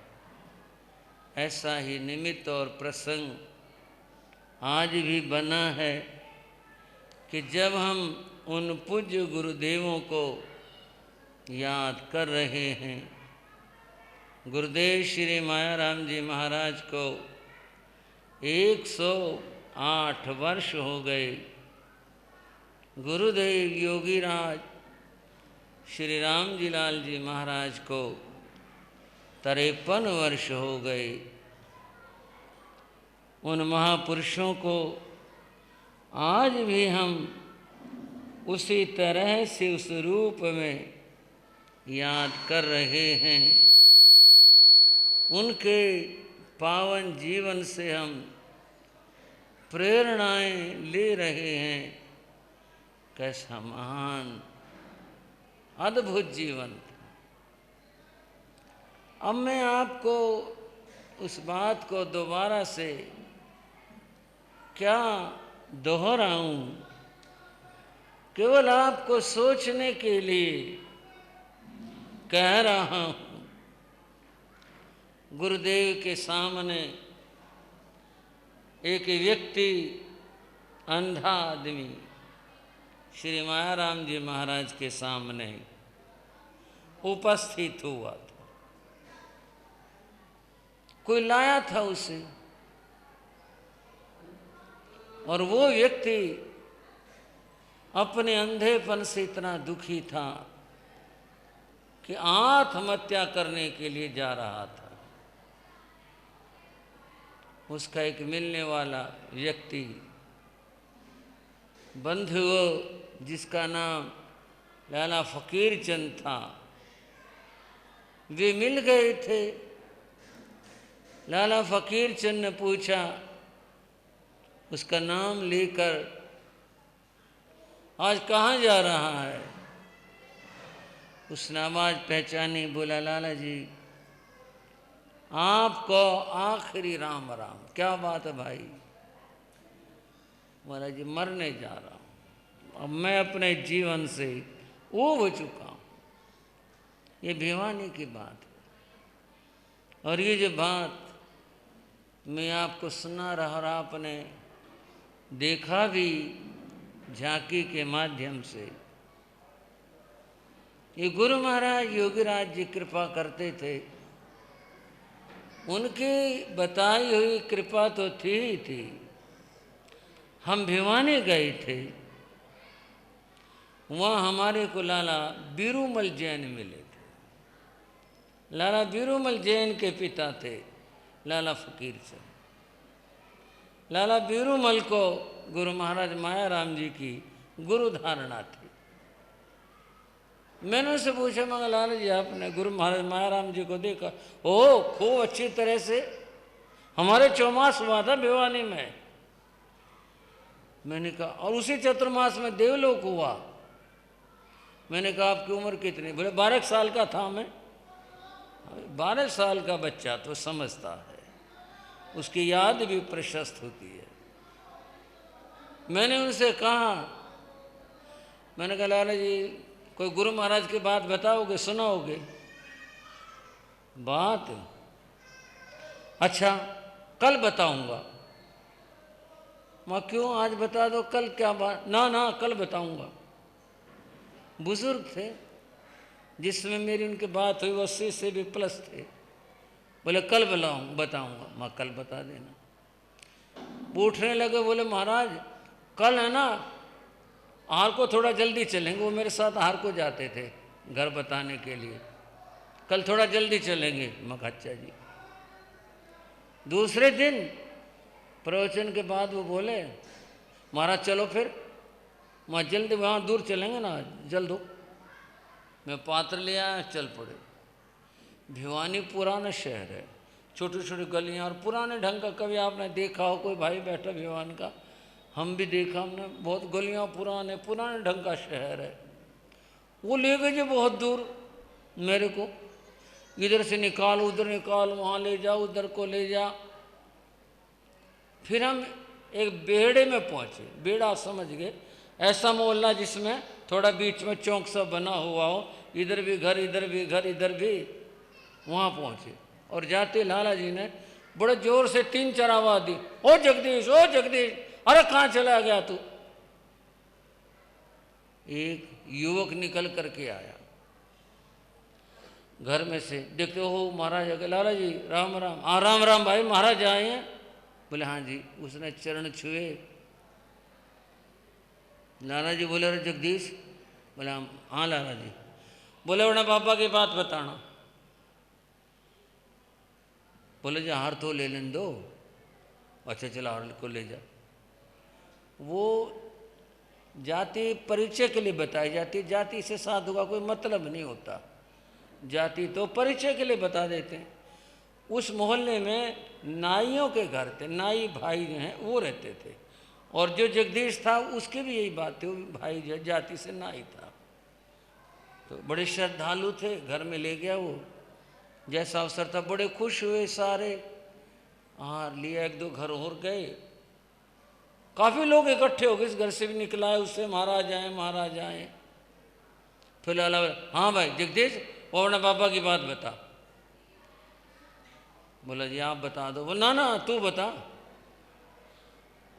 ऐसा ही निमित्त और प्रसंग आज भी बना है कि जब हम उन पूज्य गुरुदेवों को याद कर रहे हैं। गुरुदेव श्री माया राम जी महाराज को 108 वर्ष हो गए। गुरुदेव योगी राज श्री राम जी लाल जी महाराज को 53 वर्ष हो गए। उन महापुरुषों को आज भी हम उसी तरह से उस रूप में याद कर रहे हैं। उनके पावन जीवन से हम प्रेरणाएं ले रहे हैं। कैसा महान अद्भुत जीवन था। अब मैं आपको उस बात को दोबारा से क्या दोहराऊं, केवल आपको सोचने के लिए कह रहा हूं। गुरुदेव के सामने एक व्यक्ति, अंधा आदमी, श्री माया राम जी महाराज के सामने उपस्थित हुआ था। कोई लाया था उसे, और वो व्यक्ति अपने अंधेपन से इतना दुखी था कि आत्महत्या करने के लिए जा रहा था। उसका एक मिलने वाला व्यक्ति बंधु जिसका नाम लाला फकीर चंद था, वे मिल गए थे। लाला फकीर चंद ने पूछा, उसका नाम लेकर, आज कहाँ जा रहा है? उसने आवाज पहचानी, बोला लाला जी आपको आखिरी राम राम। क्या बात है भाई? बोला जी मरने जा रहा हूँ, अब मैं अपने जीवन से ऊब हो चुका हूँ। ये भिवानी की बात है। और ये जो बात मैं आपको सुना रहा और आपने देखा भी झांकी के माध्यम से। ये गुरु महाराज योगीराज जी कृपा करते थे, उनकी बताई हुई कृपा तो थी ही थी। हम भिवानी गए थे, वहाँ हमारे को लाला बीरूमल जैन मिले थे। लाला बीरूमल जैन के पिता थे लाला फकीर चंद। लाला बीरूमल को गुरु महाराज मायाराम जी की गुरु धारणा थी। मैंने उनसे पूछा, मगर लाला जी आपने गुरु महाराज मायाराम जी को देखा? ओ खूब अच्छी तरह से, हमारे चौमास हुआ था भिवानी में। मैंने कहा और उसी चतुर्मास में देवलोक हुआ। मैंने कहा आपकी उम्र कितनी? बोले 12 साल का था मैं। 12 साल का बच्चा तो समझता है, उसकी याद भी प्रशस्त होती है। मैंने उनसे कहा, मैंने कहा लाला जी कोई गुरु महाराज की बात बताओगे, सुनाओगे? बात? अच्छा कल बताऊंगा। मैं क्यों आज बता दो, कल क्या बात? ना ना कल बताऊंगा। बुजुर्ग थे, जिसमें मेरी उनकी बात हुई 80 से भी प्लस थे। बोले कल बताऊंगा। मैं कल बता देना। पूछने लगे, बोले महाराज कल है ना, हार को थोड़ा जल्दी चलेंगे। वो मेरे साथ हार को जाते थे घर बताने के लिए। कल थोड़ा जल्दी चलेंगे। मैं कहा अच्छा जी। दूसरे दिन प्रवचन के बाद वो बोले महाराज चलो फिर। मैं जल्दी, वहाँ दूर चलेंगे ना, जल्द हो। मैं पात्र ले आया, चल पड़े। भिवानी पुराना शहर है, छोटी छोटी गलियाँ और पुराने ढंग का। कभी आपने देखा हो कोई भाई बैठा भिवान का? हम भी देखा हमने, बहुत गलियाँ पुराने ढंग का शहर है। वो ले गए जो बहुत दूर मेरे को, इधर से निकाल उधर निकाल, वहाँ ले जा उधर को ले जा। फिर हम एक बेड़े में पहुँचे। बेड़ा समझ गए, ऐसा मोहल्ला जिसमें थोड़ा बीच में चौक सा बना हुआ हो, इधर भी घर इधर भी घर इधर भी। वहाँ पहुँचे और जाते लाला जी ने बड़े जोर से 3-4 आवाज दी, ओ जगदीश ओ जगदीश। अरे कहाँ चला गया तू? एक युवक निकल करके आया घर में से। देखते हो महाराज आ गए। लाला जी राम राम। हाँ राम राम भाई, महाराज आए हैं? बोले हाँ जी। उसने चरण छुए। लाला जी बोले अरे जगदीश? बोले हाँ लाला जी। बोले उन्हें बाबा की बात बताना। बोले जी हार तो ले लें दो। अच्छा चला हार को ले जा। वो जाति परिचय के लिए बताई जाती। जाति से साधु का कोई मतलब नहीं होता, जाति तो परिचय के लिए बता देते हैं। उस मोहल्ले में नाइयों के घर थे, नाई भाई जो हैं वो रहते थे। और जो जगदीश था उसके भी यही बात थी, वो भी भाई जो जाति से नाई था। तो बड़े श्रद्धालु थे, घर में ले गया वो। जैसा अवसर था बड़े खुश हुए सारे। हाँ लिया, 1-2 घर और गए। काफ़ी लोग इकट्ठे हो गए, इस घर से भी निकला है, उससे महाराज आए महाराज आए। फिर लाला हाँ भाई जगदीश वो अपने बाबा की बात बता। बोला जी आप बता दो। बोला ना ना तू बता।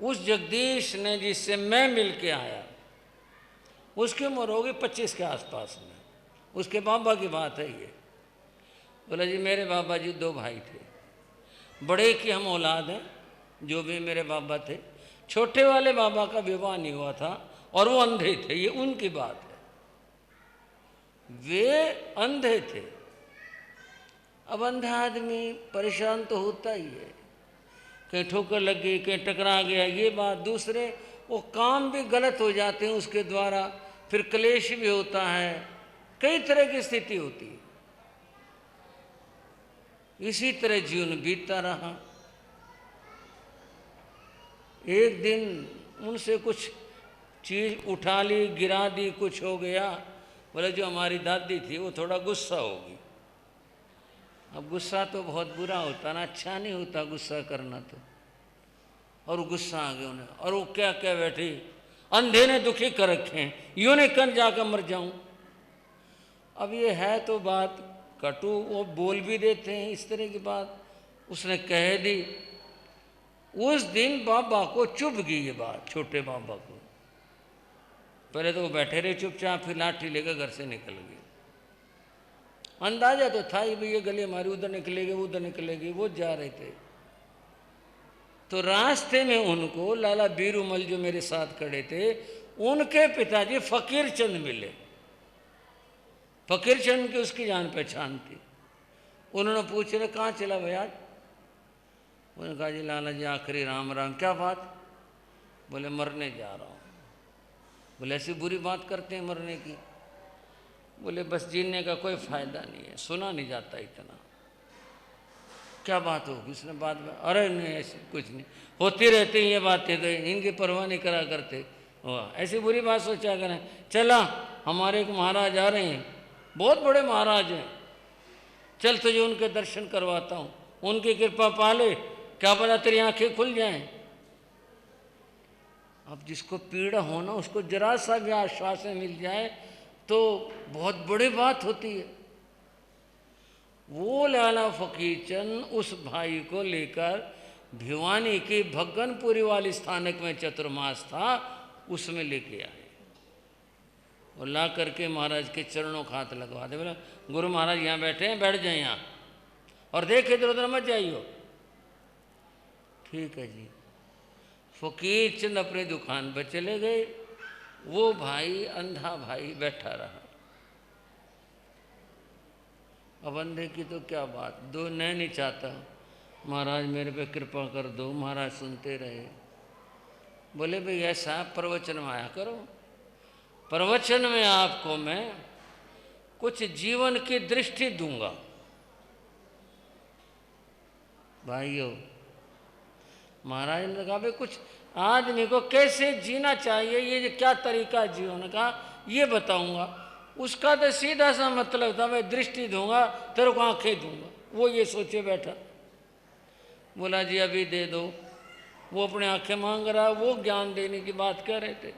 उस जगदीश ने जिससे मैं मिल के आया, उसकी उम्र होगी 25 के आसपास में। उसके बाबा की बात है ये। बोला जी मेरे बाबा जी 2 भाई थे, बड़े की हम औलाद हैं, जो भी मेरे बाबा थे। छोटे वाले बाबा का विवाह नहीं हुआ था और वो अंधे थे, ये उनकी बात है। वे अंधे थे। अब अंधा आदमी परेशान तो होता ही है, कहीं ठोकर लग गई, कहीं टकरा गया, ये बात। दूसरे वो काम भी गलत हो जाते हैं उसके द्वारा, फिर क्लेश भी होता है, कई तरह की स्थिति होती है। इसी तरह जीवन बीतता रहा। एक दिन उनसे कुछ चीज उठा ली, गिरा दी, कुछ हो गया। बोले जो हमारी दादी थी वो थोड़ा गुस्सा होगी। अब गुस्सा तो बहुत बुरा होता ना, अच्छा नहीं होता गुस्सा करना तो। और गुस्सा आ गया उन्हें, और वो क्या क्या बैठी, अंधे ने दुखी कर रखे हैं, यूं ने कन जाकर मर जाऊं। अब ये है तो बात कटु, वो बोल भी देते हैं इस तरह की बात। उसने कह दी। उस दिन बाबा को चुभ गई ये बात, छोटे बाबा को। पहले तो वो बैठे रहे चुपचाप, फिर लाठी लेकर घर से निकल गए। अंदाजा तो था ही भाई ये गली हमारी उधर निकलेगी, उधर निकलेगी। वो जा रहे थे तो रास्ते में उनको लाला बीरूमल जो मेरे साथ खड़े थे, उनके पिताजी फकीर चंद मिले। फकीर चंद की उसकी जान पहचान थी। उन्होंने पूछ रहे कहाँ चला भैया? उन्होंने कहा जी लाला जी आखिरी राम राम। क्या बात? बोले मरने जा रहा हूँ। बोले ऐसी बुरी बात करते हैं मरने की? बोले बस जीने का कोई फायदा नहीं है, सुना नहीं जाता इतना। क्या बात होगी? उसने बात में, अरे नहीं ऐसी कुछ नहीं, होती रहती हैं ये बातें, तो इनकी परवाह नहीं करा करते। ऐसी बुरी बात सोचा करें। चला हमारे एक महाराज आ रहे हैं, बहुत बड़े महाराज हैं, चल तुझे उनके दर्शन करवाता हूँ, उनकी कृपा पाले, क्या पता तेरी आंखें खुल जाएं। अब जिसको पीड़ा हो ना, उसको जरा सा भी आश्वासन मिल जाए तो बहुत बड़ी बात होती है। वो लाला फकीर चंद उस भाई को लेकर भिवानी की भगनपुरी वाली स्थानक में चतुर्मास था, उसमें लेके आए और ला करके महाराज के चरणों का हाथ लगवा दे। बोला गुरु महाराज यहाँ बैठे हैं, बैठ जाए यहाँ, और देख इधर उधर मत जाइयो। ठीक है जी। फकीर चंद अपनी दुकान पर चले गए। वो भाई, अंधा भाई, बैठा रहा। अब अंधे की तो क्या बात, दो नहीं चाहता महाराज मेरे पे कृपा कर दो। महाराज सुनते रहे। बोले भाई ऐसा प्रवचन में आया करो, प्रवचन में आपको मैं कुछ जीवन की दृष्टि दूंगा। भाइयों, महाराज ने कहा भाई कुछ आदमी को कैसे जीना चाहिए, ये क्या तरीका जीवन का, ये बताऊंगा। उसका तो सीधा सा मतलब था मैं दृष्टि दूंगा, तेरे को आंखें दूंगा। वो ये सोचे बैठा। बोला जी अभी दे दो। वो अपने आंखें मांग रहा, वो ज्ञान देने की बात कह रहे थे।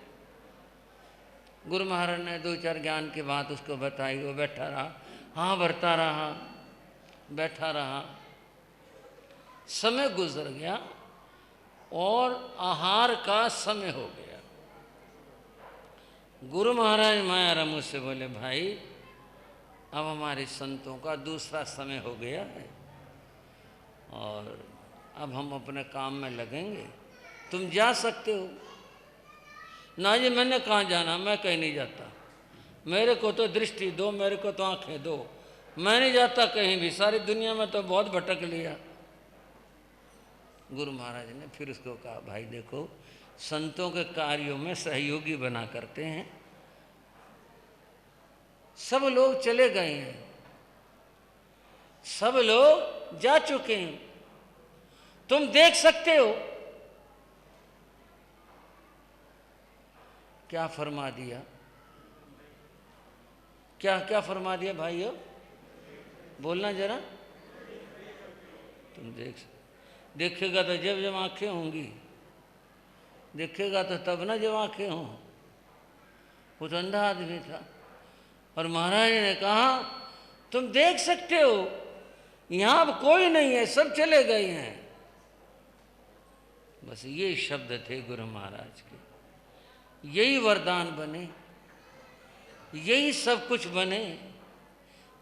गुरु महाराज ने दो चार ज्ञान की बात उसको बताई। वो बैठा रहा, हाँ भरता रहा, बैठा रहा। समय गुजर गया और आहार का समय हो गया। गुरु महाराज मायाराम मुझसे बोले भाई अब हमारे संतों का दूसरा समय हो गया है और अब हम अपने काम में लगेंगे, तुम जा सकते हो। ना जी मैंने कहाँ जाना, मैं कहीं नहीं जाता, मेरे को तो दृष्टि दो, मेरे को तो आंखें दो, मैं नहीं जाता कहीं भी, सारी दुनिया में तो बहुत भटक लिया। गुरु महाराज ने फिर उसको कहा भाई देखो संतों के कार्यों में सहयोगी बना करते हैं। सब लोग चले गए हैं, सब लोग जा चुके हैं, तुम देख सकते हो। क्या फरमा दिया, क्या क्या फरमा दिया भाइयों, बोलना जरा। तुम देखेगा तो जब जब आंखें होंगी, देखेगा तो तब ना जब आंखें हों। वो तो अंधा आदमी था और महाराज ने कहा तुम देख सकते हो, यहां अब कोई नहीं है, सब चले गए हैं। बस ये शब्द थे गुरु महाराज के, यही वरदान बने, यही सब कुछ बने,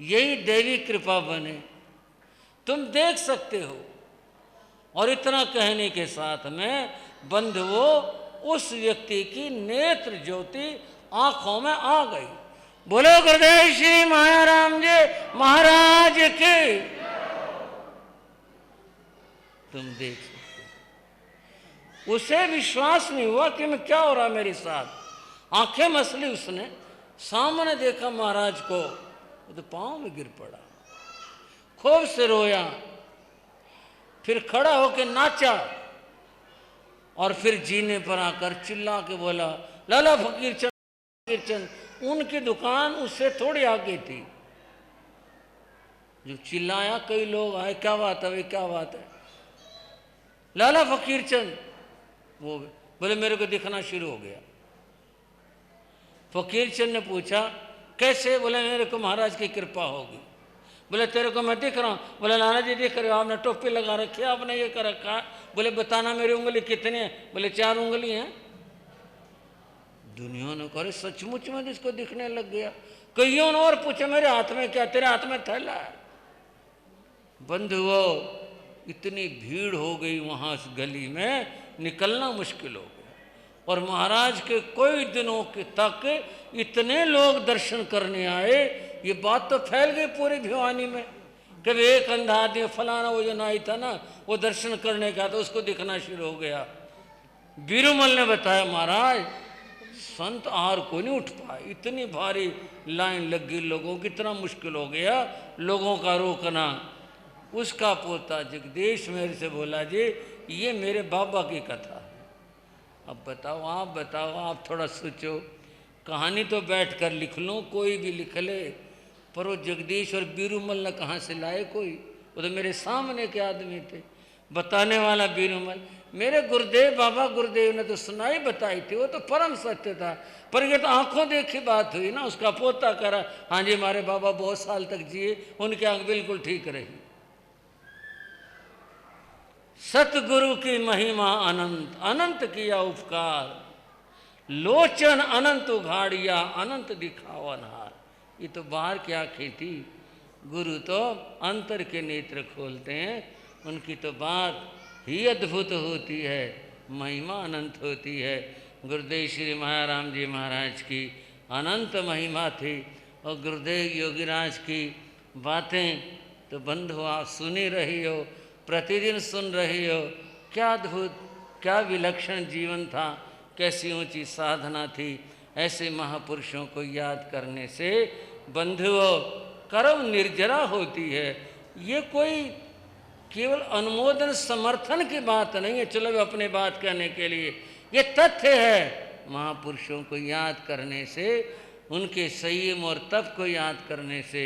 यही देवी कृपा बने। तुम देख सकते हो। और इतना कहने के साथ में बंधुओं उस व्यक्ति की नेत्र ज्योति आंखों में आ गई। बोलो गुरुदेव श्री मायाराम जी महाराज की। तुम देख सकते, उसे विश्वास नहीं हुआ कि मैं क्या हो रहा मेरे साथ। आंखें मसली उसने, सामने देखा महाराज को, तो पांव में गिर पड़ा, खूब से रोया, फिर खड़ा होकर नाचा और फिर जीने पर आकर चिल्ला के बोला, लाला फकीर चंद, उनकी दुकान उससे थोड़ी आगे थी। जो चिल्लाया, कई लोग आए, क्या बात है भाई, क्या बात है। लाला फकीर चंद, वो बोले मेरे को दिखना शुरू हो गया। फकीर चंद ने पूछा कैसे? बोले मेरे को महाराज की कृपा होगी। बोले तेरे को मैं दिख रहा हूँ? बोले नाना जी दिख रहे हो, आपने टोपी लगा रखी है, आपने ये कर रखा है। बोले बताना मेरी उंगली कितनी है? बोले 4 उंगली हैं। दुनिया ने कहा सचमुच में इसको दिखने लग गया। कईयों ने और पूछा मेरे हाथ में क्या? तेरे हाथ में थैला है। बंधुओं, इतनी भीड़ हो गई वहां इस गली में, निकलना मुश्किल हो गया। और महाराज के कई दिनों के तक इतने लोग दर्शन करने आए, ये बात तो फैल गई पूरी भिवानी में। कभी एक अंधा आदमी फलाना वो जो नाई था ना, वो दर्शन करने का तो उसको दिखना शुरू हो गया। बीरूमल ने बताया महाराज संत आहार को नहीं उठ पाए, इतनी भारी लाइन लग गई लोगों की, इतना मुश्किल हो गया लोगों का रोकना। उसका पोता जगदीश मेरे से बोला जी ये मेरे बाबा की कथा है। अब बताओ, आप थोड़ा सोचो। कहानी तो बैठ कर लिख लो, कोई भी लिख ले, पर वो जगदीश और बीरूमल ने कहाँ से लाए कोई? वो तो मेरे सामने के आदमी थे। बताने वाला बीरूमल, मेरे गुरुदेव बाबा गुरुदेव ने तो सुनाई बताई थी, वो तो परम सत्य था, पर ये तो आंखों देखी बात हुई ना। उसका पोता करा, हाँ जी हमारे बाबा बहुत साल तक जिए, उनकी आंख बिल्कुल ठीक रही। सतगुरु की महिमा अनंत, अनंत किया उपकार, लोचन अनंत उघाड़िया, अनंत दिखावनहार। ये तो बाहर की आंखें थी, गुरु तो अंतर के नेत्र खोलते हैं। उनकी तो बात ही अद्भुत होती है, महिमा अनंत होती है। गुरुदेव श्री मायाराम जी महाराज की अनंत महिमा थी। और गुरुदेव योगीराज की बातें तो बंधु आप सुन ही रही हो, प्रतिदिन सुन रही हो। क्या अद्भुत, क्या विलक्षण जीवन था, कैसी ऊंची साधना थी। ऐसे महापुरुषों को याद करने से बंधुओं कर्म निर्जरा होती है। ये कोई केवल अनुमोदन समर्थन की बात नहीं है, चलो अपने बात कहने के लिए, ये तथ्य है। महापुरुषों को याद करने से, उनके संयम और तप को याद करने से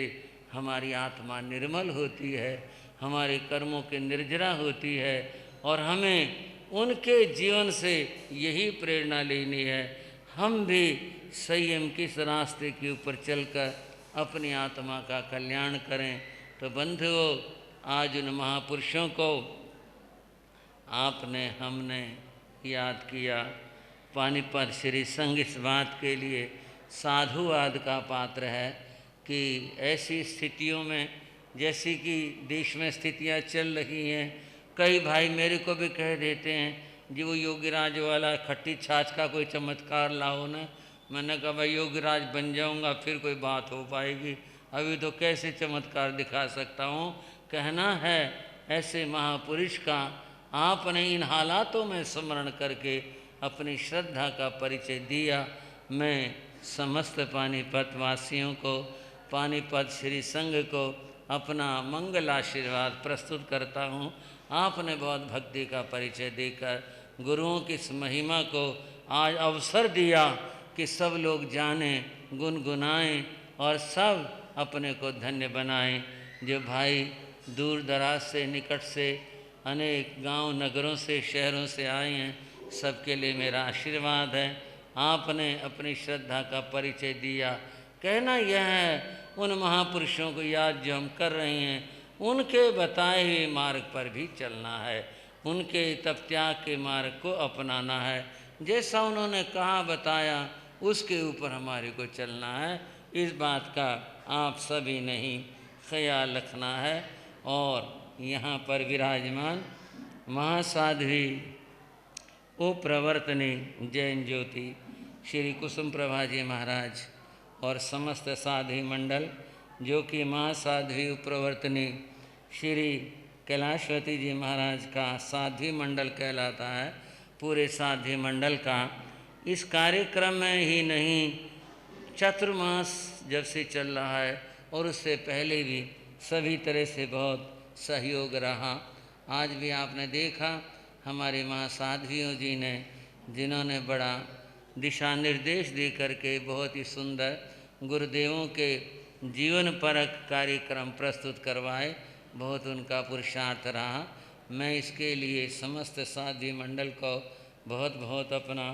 हमारी आत्मा निर्मल होती है, हमारे कर्मों की निर्जरा होती है। और हमें उनके जीवन से यही प्रेरणा लेनी है। हम भी संयम किस रास्ते के ऊपर चलकर अपनी आत्मा का कल्याण करें। तो बंधुओं, आज उन महापुरुषों को आपने हमने याद किया। पानीपत श्री संघ इस बात के लिए साधुवाद का पात्र है कि ऐसी स्थितियों में, जैसी कि देश में स्थितियां चल रही हैं, कई भाई मेरे को भी कह देते हैं जी वो योगीराज वाला खट्टी छाछ का कोई चमत्कार लाओ ना। मैंने कहा भाई योगीराज बन जाऊंगा फिर कोई बात हो पाएगी, अभी तो कैसे चमत्कार दिखा सकता हूँ। कहना है ऐसे महापुरुष का आपने इन हालातों में स्मरण करके अपनी श्रद्धा का परिचय दिया। मैं समस्त पानीपत वासियों को, पानीपत श्री संघ को अपना मंगल आशीर्वाद प्रस्तुत करता हूँ। आपने बहुत भक्ति का परिचय देकर गुरुओं की इस महिमा को आज अवसर दिया कि सब लोग जानें, गुनगुनाएं और सब अपने को धन्य बनाएं। जो भाई दूर दराज से, निकट से, अनेक गांव नगरों से, शहरों से आए हैं, सबके लिए मेरा आशीर्वाद है। आपने अपनी श्रद्धा का परिचय दिया। कहना यह है उन महापुरुषों को याद जो हम कर रहे हैं, उनके बताए हुए मार्ग पर भी चलना है, उनके तप त्याग के मार्ग को अपनाना है। जैसा उन्होंने कहा बताया उसके ऊपर हमारे को चलना है। इस बात का आप सभी ने ही ख्याल रखना है। और यहाँ पर विराजमान महासाध्वी उप्रवर्तनी जैन ज्योति श्री कुसुम प्रभा जी महाराज, और समस्त साध्वी मंडल, जो कि महासाध्वी प्रवर्तनी श्री कैलाशवती जी महाराज का साध्वी मंडल कहलाता है, पूरे साध्वी मंडल का इस कार्यक्रम में ही नहीं, चतुर्मास जब से चल रहा है और उससे पहले भी सभी तरह से बहुत सहयोग रहा। आज भी आपने देखा हमारे महासाध्वियों जी ने, जिन्होंने बड़ा दिशा निर्देश दे करके बहुत ही सुंदर गुरुदेवों के जीवन परक कार्यक्रम प्रस्तुत करवाए, बहुत उनका पुरुषार्थ रहा। मैं इसके लिए समस्त साध्वी मंडल को बहुत बहुत अपना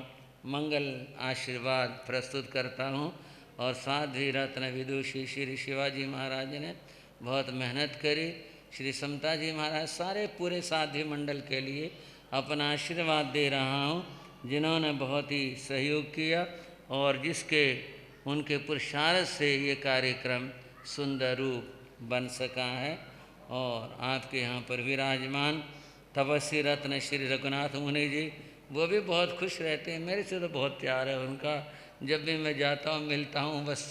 मंगल आशीर्वाद प्रस्तुत करता हूँ। और साध्वी रत्न विदुषी श्री शिवाजी महाराज ने बहुत मेहनत करी, श्री समता जी महाराज, सारे पूरे साध्वी मंडल के लिए अपना आशीर्वाद दे रहा हूँ, जिन्होंने बहुत ही सहयोग किया और जिसके उनके पुरुषार्थ से ये कार्यक्रम सुंदर रूप बन सका है। और आपके यहाँ पर विराजमान तपस्वी रत्न श्री रघुनाथ मुनि जी, वो भी बहुत खुश रहते हैं, मेरे से तो बहुत प्यार है उनका। जब भी मैं जाता हूँ मिलता हूँ बस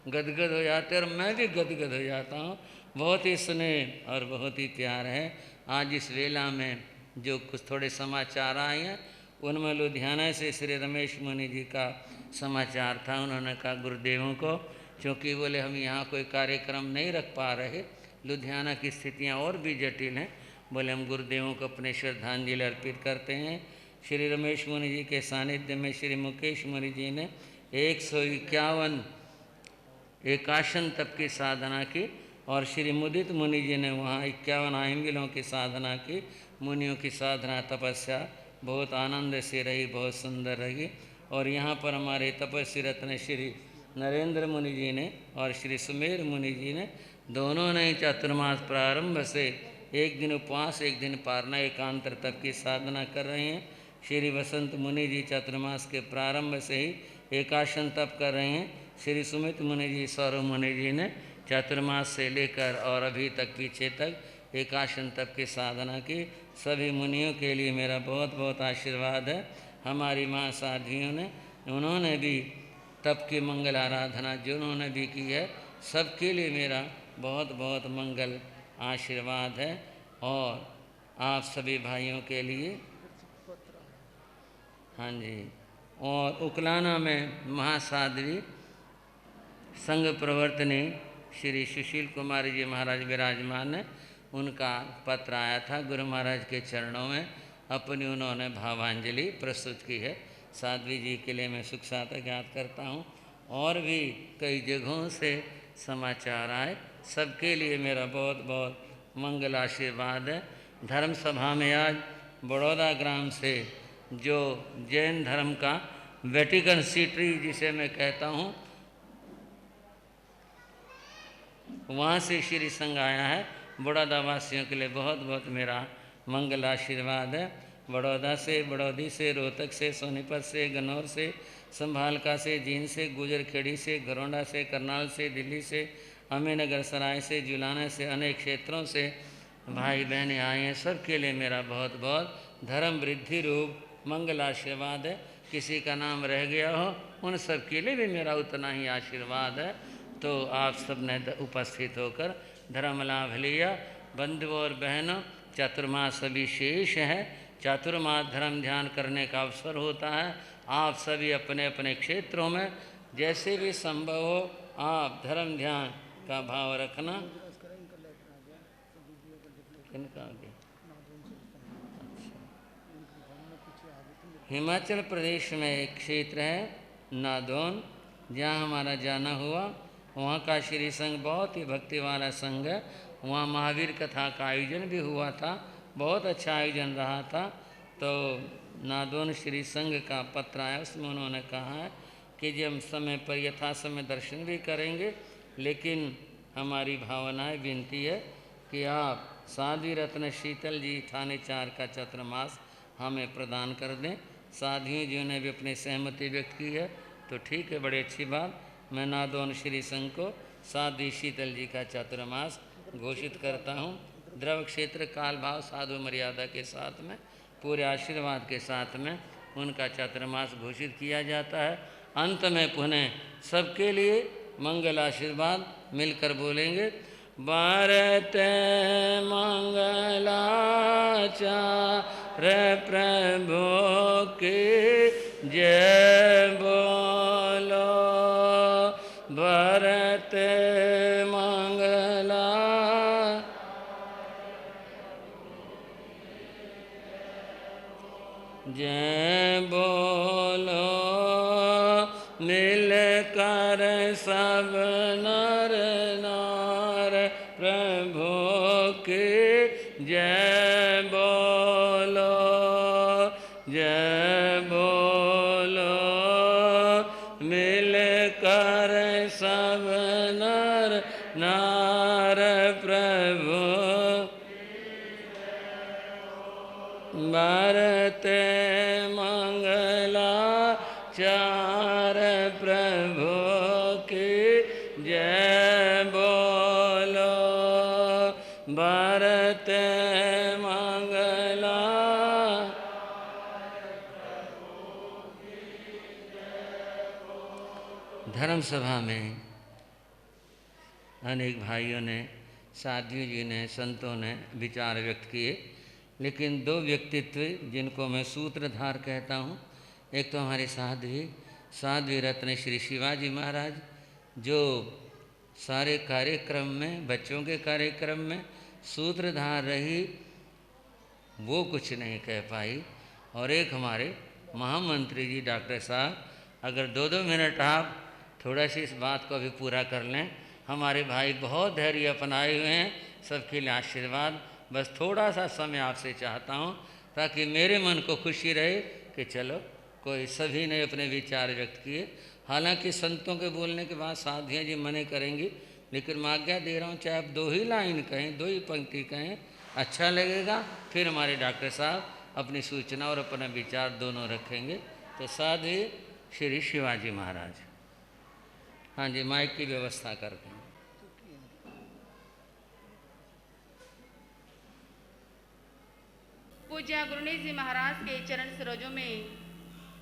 गदगद हो जाते हैं और मैं भी गदगद हो जाता हूँ। बहुत ही स्नेह और बहुत ही प्यार है। आज इस वेला में जो कुछ थोड़े समाचार आए हैं उनमें लुधियाना से श्री रमेश मुनि जी का समाचार था। उन्होंने कहा गुरुदेवों को, क्योंकि बोले हम यहाँ कोई कार्यक्रम नहीं रख पा रहे, लुधियाना की स्थितियाँ और भी जटिल हैं, बोले हम गुरुदेवों को अपने श्रद्धांजलि अर्पित करते हैं। श्री रमेश मुनि जी के सानिध्य में श्री मुकेश मुनि जी ने 151 एकाशन तप की साधना की और श्री मुदित मुनि जी ने वहाँ 51 आयंगिलों की साधना की। मुनियों की साधना तपस्या बहुत आनंद से रही, बहुत सुंदर रही। और यहाँ पर हमारे तपस्वी रत्न श्री नरेंद्र मुनि जी ने और श्री सुमेर मुनि जी ने, दोनों ने चातुर्मास प्रारंभ से एक दिन उपवास एक दिन पारना एकांतर तप की साधना कर रहे हैं। श्री वसंत मुनि जी चातुर्मास के प्रारंभ से ही एकाशन तप कर रहे हैं। श्री सुमित मुनि जी, सौरभ मुनि जी ने चातुर्मास से लेकर और अभी तक पीछे तक एकाशन तप की साधना की। सभी मुनियों के लिए मेरा बहुत बहुत आशीर्वाद है। हमारी माँ साध्वियों ने, उन्होंने भी तप की मंगल आराधना जिन्होंने भी की है, सबके लिए मेरा बहुत बहुत मंगल आशीर्वाद है। और आप सभी भाइयों के लिए, हाँ जी। और उकलाना में महासाध्वी संघ प्रवर्तनी श्री सुशील कुमारी जी महाराज विराजमान है, उनका पत्र आया था गुरु महाराज के चरणों में, अपनी उन्होंने भावांजलि प्रस्तुत की है। साध्वी जी के लिए मैं सुख साथ ज्ञात करता हूँ। और भी कई जगहों से समाचार आए, सबके लिए मेरा बहुत बहुत मंगल आशीर्वाद है। धर्म सभा में आज बड़ौदा ग्राम से जो जैन धर्म का वेटिकन सिटी जिसे मैं कहता हूँ, वहाँ से श्री संघ आया है। बड़ौदा वासियों के लिए बहुत बहुत मेरा मंगल आशीर्वाद है। बड़ौदा से, बड़ौदी से, रोहतक से, सोनीपत से, गन्नौर से, संभालका से, जींद से, गुजरखेड़ी से, घरौंडा से, करनाल से, दिल्ली से, अमीरनगर सराय से, जुलाना से, अनेक क्षेत्रों से भाई बहनें आए हैं। सबके लिए मेरा बहुत बहुत धर्म वृद्धि रूप मंगल आशीर्वाद है। किसी का नाम रह गया हो उन सब के लिए भी मेरा उतना ही आशीर्वाद है। तो आप सब ने उपस्थित होकर धर्म लाभ लिया। बंधुओं और बहनों, चातुर्मास अभी शेष है। चातुर्मास धर्म ध्यान करने का अवसर होता है। आप सभी अपने अपने क्षेत्रों में जैसे भी संभव हो आप धर्म ध्यान का भाव रखना। किनका आगे? हिमाचल प्रदेश में एक क्षेत्र है नादौन, जहाँ हमारा जाना हुआ। वहाँ का श्री संघ बहुत ही भक्ति वाला संघ है। वहाँ महावीर कथा का आयोजन भी हुआ था, बहुत अच्छा आयोजन रहा था। तो नादौन श्री संघ का पत्र आया, उसमें उन्होंने कहा है कि जब हम समय पर यथा समय दर्शन भी करेंगे, लेकिन हमारी भावनाएं विनती है कि आप साध्वी रत्न शीतल जी थाने 4 का चातुर्मास हमें प्रदान कर दें। साध्वियों जी ने भी अपनी सहमति व्यक्त की है, तो ठीक है, बड़ी अच्छी बात। मैं नादौन श्री संघ को साध्वी शीतल जी का चातुर्मास घोषित करता हूँ। द्रव क्षेत्र काल भाव साधु मर्यादा के साथ में, पूरे आशीर्वाद के साथ में उनका चातुर्मास घोषित किया जाता है। अंत में पुनः सबके लिए मंगल आशीर्वाद मिलकर बोलेंगे। भारत मंगलाचार्य प्रभु की जय बोलो। भारत मंगला जय बोलो। मिलकर सब नर नार प्रभु की जय बोलो। जय बोलो। मिलकर सब नर नार प्रभु भारत मंगलाचार्य प्रभु की जय बोलो। भारत मंगला धर्म सभा में अनेक भाइयों ने, साधियों जी ने, संतों ने विचार व्यक्त किए, लेकिन दो व्यक्तित्व जिनको मैं सूत्रधार कहता हूँ, एक तो हमारे साध्वी रत्न श्री शिवाजी महाराज, जो सारे कार्यक्रम में, बच्चों के कार्यक्रम में सूत्रधार रही, वो कुछ नहीं कह पाई। और एक हमारे महामंत्री जी डॉक्टर साहब, अगर 2-2 मिनट आप थोड़ा सी इस बात को भी पूरा कर लें। हमारे भाई बहुत धैर्य अपनाए हुए हैं, सबके लिए आशीर्वाद। बस थोड़ा सा समय आपसे चाहता हूँ ताकि मेरे मन को खुशी रहे कि चलो कोई सभी ने अपने विचार व्यक्त किए। हालांकि संतों के बोलने के बाद साधियाँ जी मने करेंगी, लेकिन मैं आज्ञा दे रहा हूँ, चाहे आप 2 ही लाइन कहें, 2 ही पंक्ति कहें, अच्छा लगेगा। फिर हमारे डॉक्टर साहब अपनी सूचना और अपना विचार दोनों रखेंगे। तो साध्वी श्री शिवाजी महाराज। हाँ जी, माइक की व्यवस्था करते हैं। पूज्य गुरुनी जी महाराज के चरण सरोजों में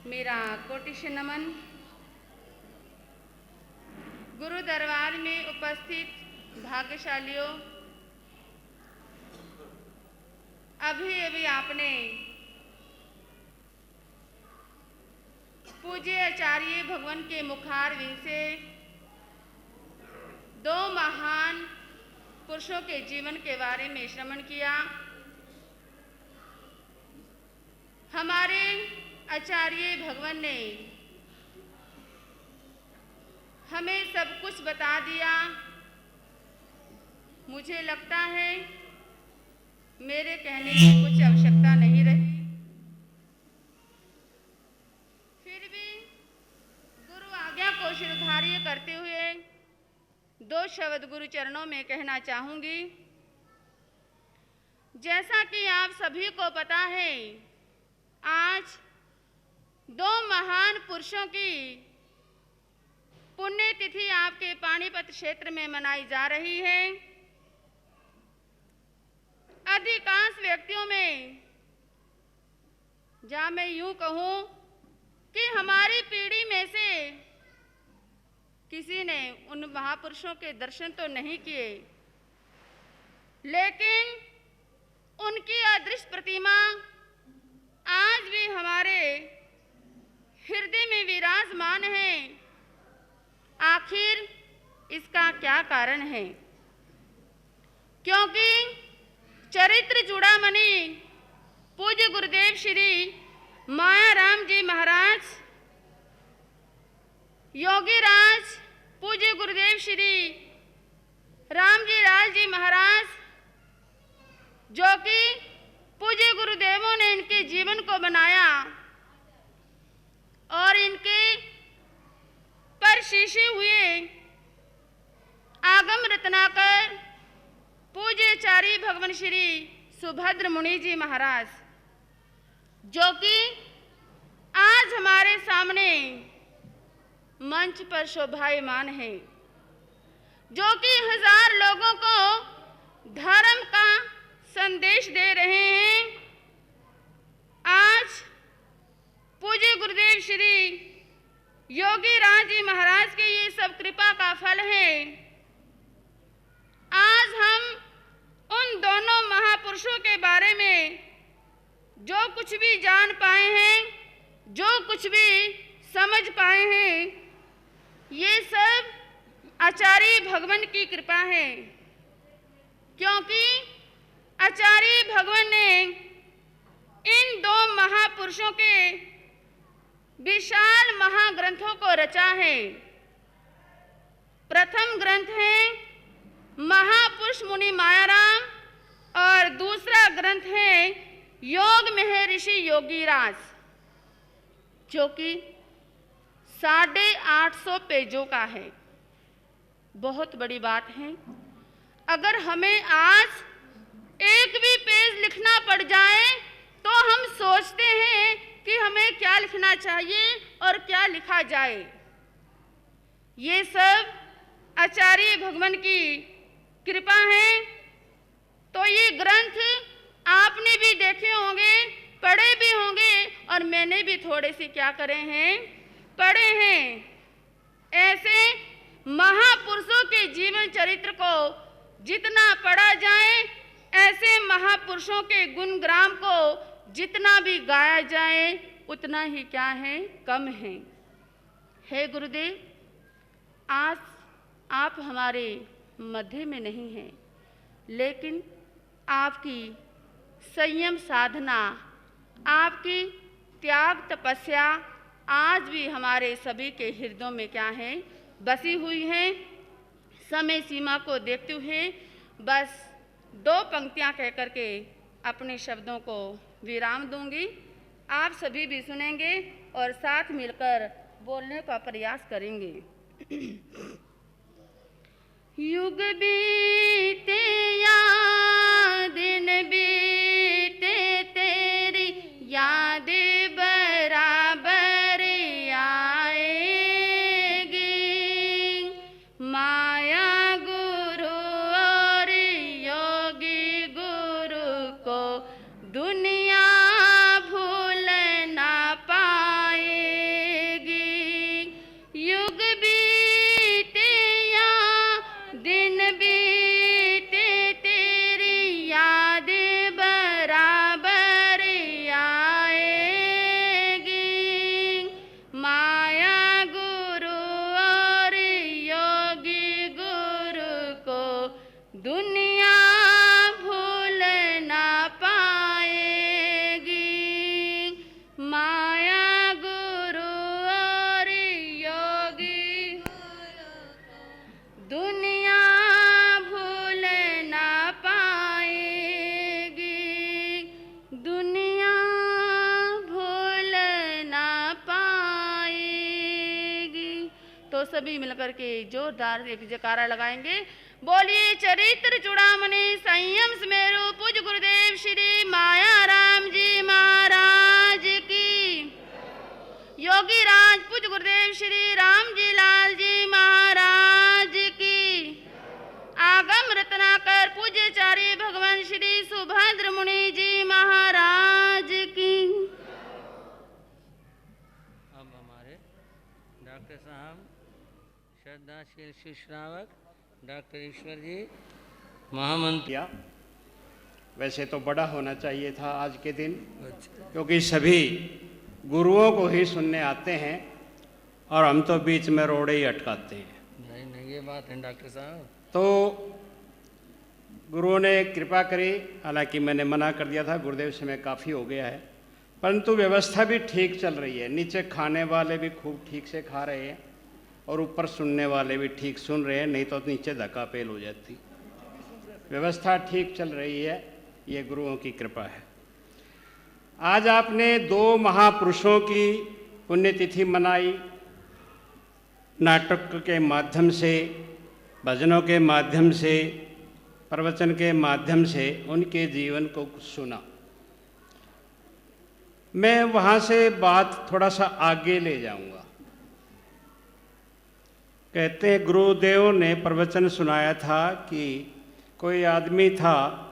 मेरा कोटिश नमन। गुरु दरबार में उपस्थित भाग्यशालियों, अभी अभी आपने पूज्य आचार्य भगवान के मुखार विंद से 2 महान पुरुषों के जीवन के बारे में श्रवण किया। हमारे आचार्य भगवान ने हमें सब कुछ बता दिया। मुझे लगता है मेरे कहने की कुछ आवश्यकता नहीं रही। फिर भी गुरु आज्ञा को शिरोधार्य करते हुए 2 शब्द गुरु चरणों में कहना चाहूंगी। जैसा कि आप सभी को पता है, आज 2 महान पुरुषों की पुण्यतिथि आपके पानीपत क्षेत्र में मनाई जा रही है। अधिकांश व्यक्तियों में, जहां मैं यूं कहूं कि हमारी पीढ़ी में से किसी ने उन महापुरुषों के दर्शन तो नहीं किए, लेकिन उनकी अदृश्य प्रतिमा आज भी हमारे हृदय में विराजमान है। आखिर इसका क्या कारण है? क्योंकि चरित्र चूड़ामणि पूज्य गुरुदेव श्री मायाराम जी महाराज, योगी राज पूज्य गुरुदेव श्री रामजी राज जी महाराज, जो कि पूज्य गुरुदेवों ने इनके जीवन को बनाया और इनके पर शीशे हुए आगम रत्नाकर पूज्य आचार्य भगवान श्री सुभद्र मुनि जी महाराज, जो कि आज हमारे सामने मंच पर शोभायमान है, जो कि 1000 लोगों को धर्म का संदेश दे रहे हैं। आज पूज्य गुरुदेव श्री योगी राज जी महाराज के ये सब कृपा का फल है। आज हम उन दोनों महापुरुषों के बारे में जो कुछ भी जान पाए हैं, जो कुछ भी समझ पाए हैं, ये सब आचार्य भगवान की कृपा है। क्योंकि आचार्य भगवान ने इन दो महापुरुषों के विशाल महाग्रंथों को रचा है। प्रथम ग्रंथ है महापुरुष मुनि मायाराम और दूसरा ग्रंथ है योग महर्षि योगीराज, जो कि 850 पेजों का है। बहुत बड़ी बात है। अगर हमें आज एक भी पेज लिखना पड़ जाए तो हम सोचते हैं कि हमें क्या लिखना चाहिए और क्या लिखा जाए। ये सब आचार्य भगवान की कृपा है। तो ये ग्रंथ आपने भी देखे होंगे, पढ़े भी होंगे, और मैंने भी थोड़े से क्या करे हैं, पढ़े हैं। ऐसे महापुरुषों के जीवन चरित्र को जितना पढ़ा जाए, ऐसे महापुरुषों के गुणग्राम को जितना भी गाया जाए, उतना ही क्या है, कम है। हे गुरुदेव, आज आप हमारे मध्य में नहीं हैं, लेकिन आपकी संयम साधना, आपकी त्याग तपस्या आज भी हमारे सभी के हृदयों में क्या है, बसी हुई है। समय सीमा को देखते हुए बस 2 पंक्तियां कह करके अपने शब्दों को विराम दूंगी। आप सभी भी सुनेंगे और साथ मिलकर बोलने का प्रयास करेंगे। युग बीते या दिन बीते, तेरी याद बराबर आएगी। माया गुरु और योगी गुरु को दुनिया भूल ना पाएगी। युग बीते या दिन बीते, तेरी याद बराबर आएगी। माया गुरु और योगी गुरु को दुनिया भूल ना पाएगी। माया गुरु और योगी दुनिया भूल ना पाएगी। दुनिया भूल ना पाएगी। तो सभी मिलकर के जोरदार एक जयकारा लगाएंगे। बोलिए चरित्र चूड़ामणि संयम सुमेरु पूज्य गुरुदेव श्री माया राम जी महाराज की। योगी राज पूज्य गुरुदेव श्री राम जी लाल जी महाराज की। आगम रत्नाकर पूज्याचार्य भगवान श्री सुभद्र मुनि जी महाराज की। अब हमारे डॉक्टर साहब श्रद्धाशील श्री श्रावक डॉक्टर ईश्वर जी महामंत्री। किया वैसे तो बड़ा होना चाहिए था आज के दिन, क्योंकि सभी गुरुओं को ही सुनने आते हैं और हम तो बीच में रोड़े ही अटकाते हैं। नहीं नहीं, ये बात है डॉक्टर साहब। तो गुरुओं ने कृपा करी, हालांकि मैंने मना कर दिया था, गुरुदेव समय काफ़ी हो गया है, परंतु व्यवस्था भी ठीक चल रही है। नीचे खाने वाले भी खूब ठीक से खा रहे हैं और ऊपर सुनने वाले भी ठीक सुन रहे हैं, नहीं तो नीचे धक्कापेल हो जाती। व्यवस्था ठीक चल रही है, ये गुरुओं की कृपा है। आज आपने 2 महापुरुषों की पुण्यतिथि मनाई। नाटक के माध्यम से, भजनों के माध्यम से, प्रवचन के माध्यम से उनके जीवन को सुना। मैं वहाँ से बात थोड़ा सा आगे ले जाऊंगा। कहते हैं गुरुदेव ने प्रवचन सुनाया था कि कोई आदमी था,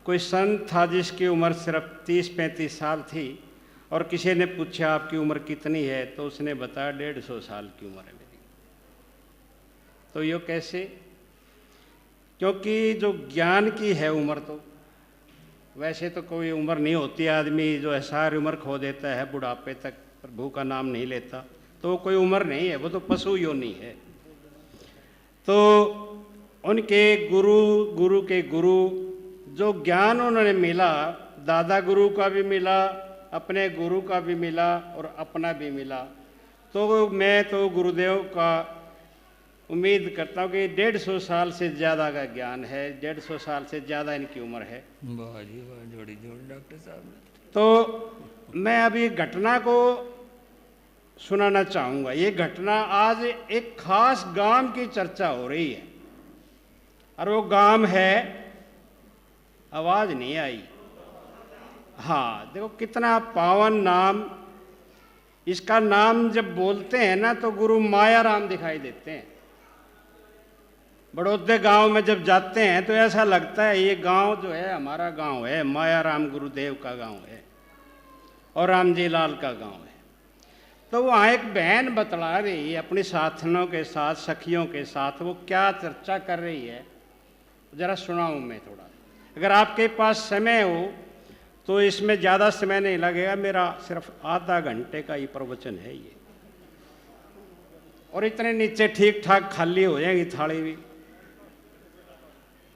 कोई संत था जिसकी उम्र सिर्फ 30-35 साल थी और किसी ने पूछा आपकी उम्र कितनी है, तो उसने बताया 150 साल की उम्र है मेरी। तो यो कैसे? क्योंकि जो ज्ञान की है उम्र, तो वैसे तो कोई उम्र नहीं होती, आदमी जो है सारी उम्र खो देता है बुढ़ापे तक, प्रभु का नाम नहीं लेता, तो कोई उम्र नहीं है, वो तो पशु योनि है। तो उनके गुरु के गुरु जो ज्ञान उन्होंने मिला, दादा गुरु का भी मिला, अपने गुरु का भी मिला और अपना भी मिला। तो मैं तो गुरुदेव का उम्मीद करता हूँ कि 150 साल से ज़्यादा का ज्ञान है, 150 साल से ज़्यादा इनकी उम्र है। वाह जी वाह, जोड़ी जोड़ डॉक्टर साहब। तो मैं अभी घटना को सुनाना चाहूँगा। ये घटना आज एक खास गांव की चर्चा हो रही है, और वो गांव है, आवाज़ नहीं आई, हाँ देखो कितना पावन नाम। इसका नाम जब बोलते हैं ना तो गुरु मायाराम दिखाई देते हैं। बड़ौदे गांव में जब जाते हैं तो ऐसा लगता है ये गांव जो है हमारा गांव है, मायाराम गुरुदेव का गांव है और रामजी लाल का गांव है। तो वहाँ एक बहन बतला रही है अपनी साथियों के साथ, सखियों के साथ, वो क्या चर्चा कर रही है जरा सुनाऊँ मैं थोड़ा। अगर आपके पास समय हो तो इसमें ज़्यादा समय नहीं लगेगा, मेरा सिर्फ आधा घंटे का ही प्रवचन है ये, और इतने नीचे ठीक ठाक खाली हो जाएगी थाली भी।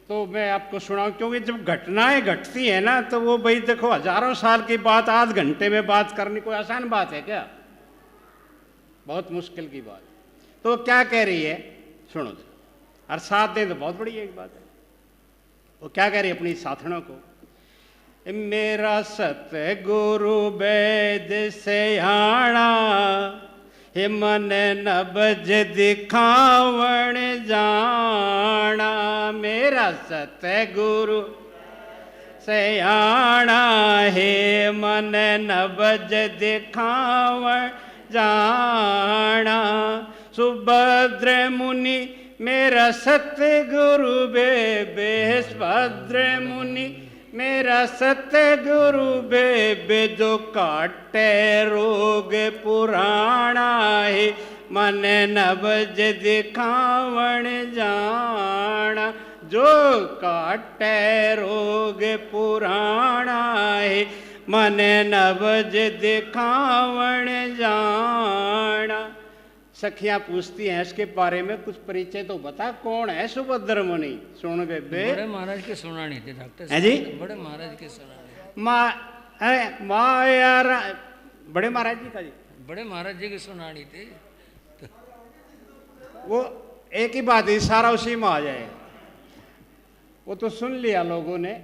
तो मैं आपको सुनाऊं, क्योंकि जब घटनाएं घटती है ना तो वो भाई देखो हजारों साल की बात आध घंटे में बात करनी कोई आसान बात है क्या? बहुत मुश्किल की बात। तो क्या कह रही है सुनो, और साथ दें तो बहुत बड़ी एक बात है। वो क्या कह रही है अपनी साथणों को, मेरा सतगुरु वैद सयाणा, हे मन नबज दिखावण जाना। मेरा सतगुरु सयाणा, हे मन नबज दिखावण जाना। सुभद्र मुनि मेरा सतगुरु बेसभद्र मुनि मेरा सतगुरु बेबे, जो काटे रोग पुराणा, है मन नबज दिखावण जाना। जो काटे रोग पुराणा, है मन नबज दिखावण जाना। सखियां पूछती हैं इसके बारे में कुछ परिचय तो बता, कौन है सुभद्र मुनि? सुन गए बड़े महाराज की सुनानी थी डॉक्टर साहब जी, बड़े महाराज की सुनानी। बड़े महाराज जी का जी, बड़े महाराज जी की सुनानी थी। वो एक ही बात है, सारा उसी में आ जाए, वो तो सुन लिया लोगों ने।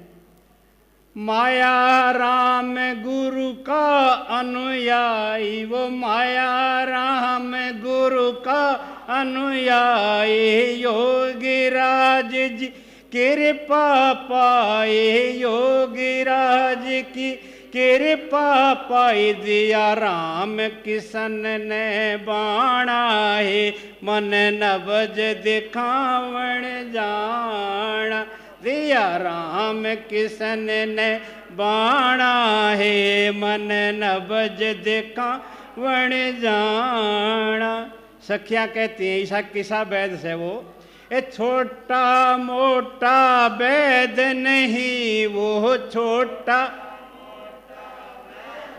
माया राम गुरु का अनुयायी, वो माया राम गुरु का अनुयायी, योगी राज जी कृपा पाए, योगी राज की कृपा पाई, दिया राम किशन ने बाणा, है मन नबज दिखावण जाना। दिया राम किशन ने बाणा, है मन नबज दिखावण जाना। सखियां कहती हैं ईसा किसा वैद से वो, ए छोटा मोटा वैद नहीं, वो छोटा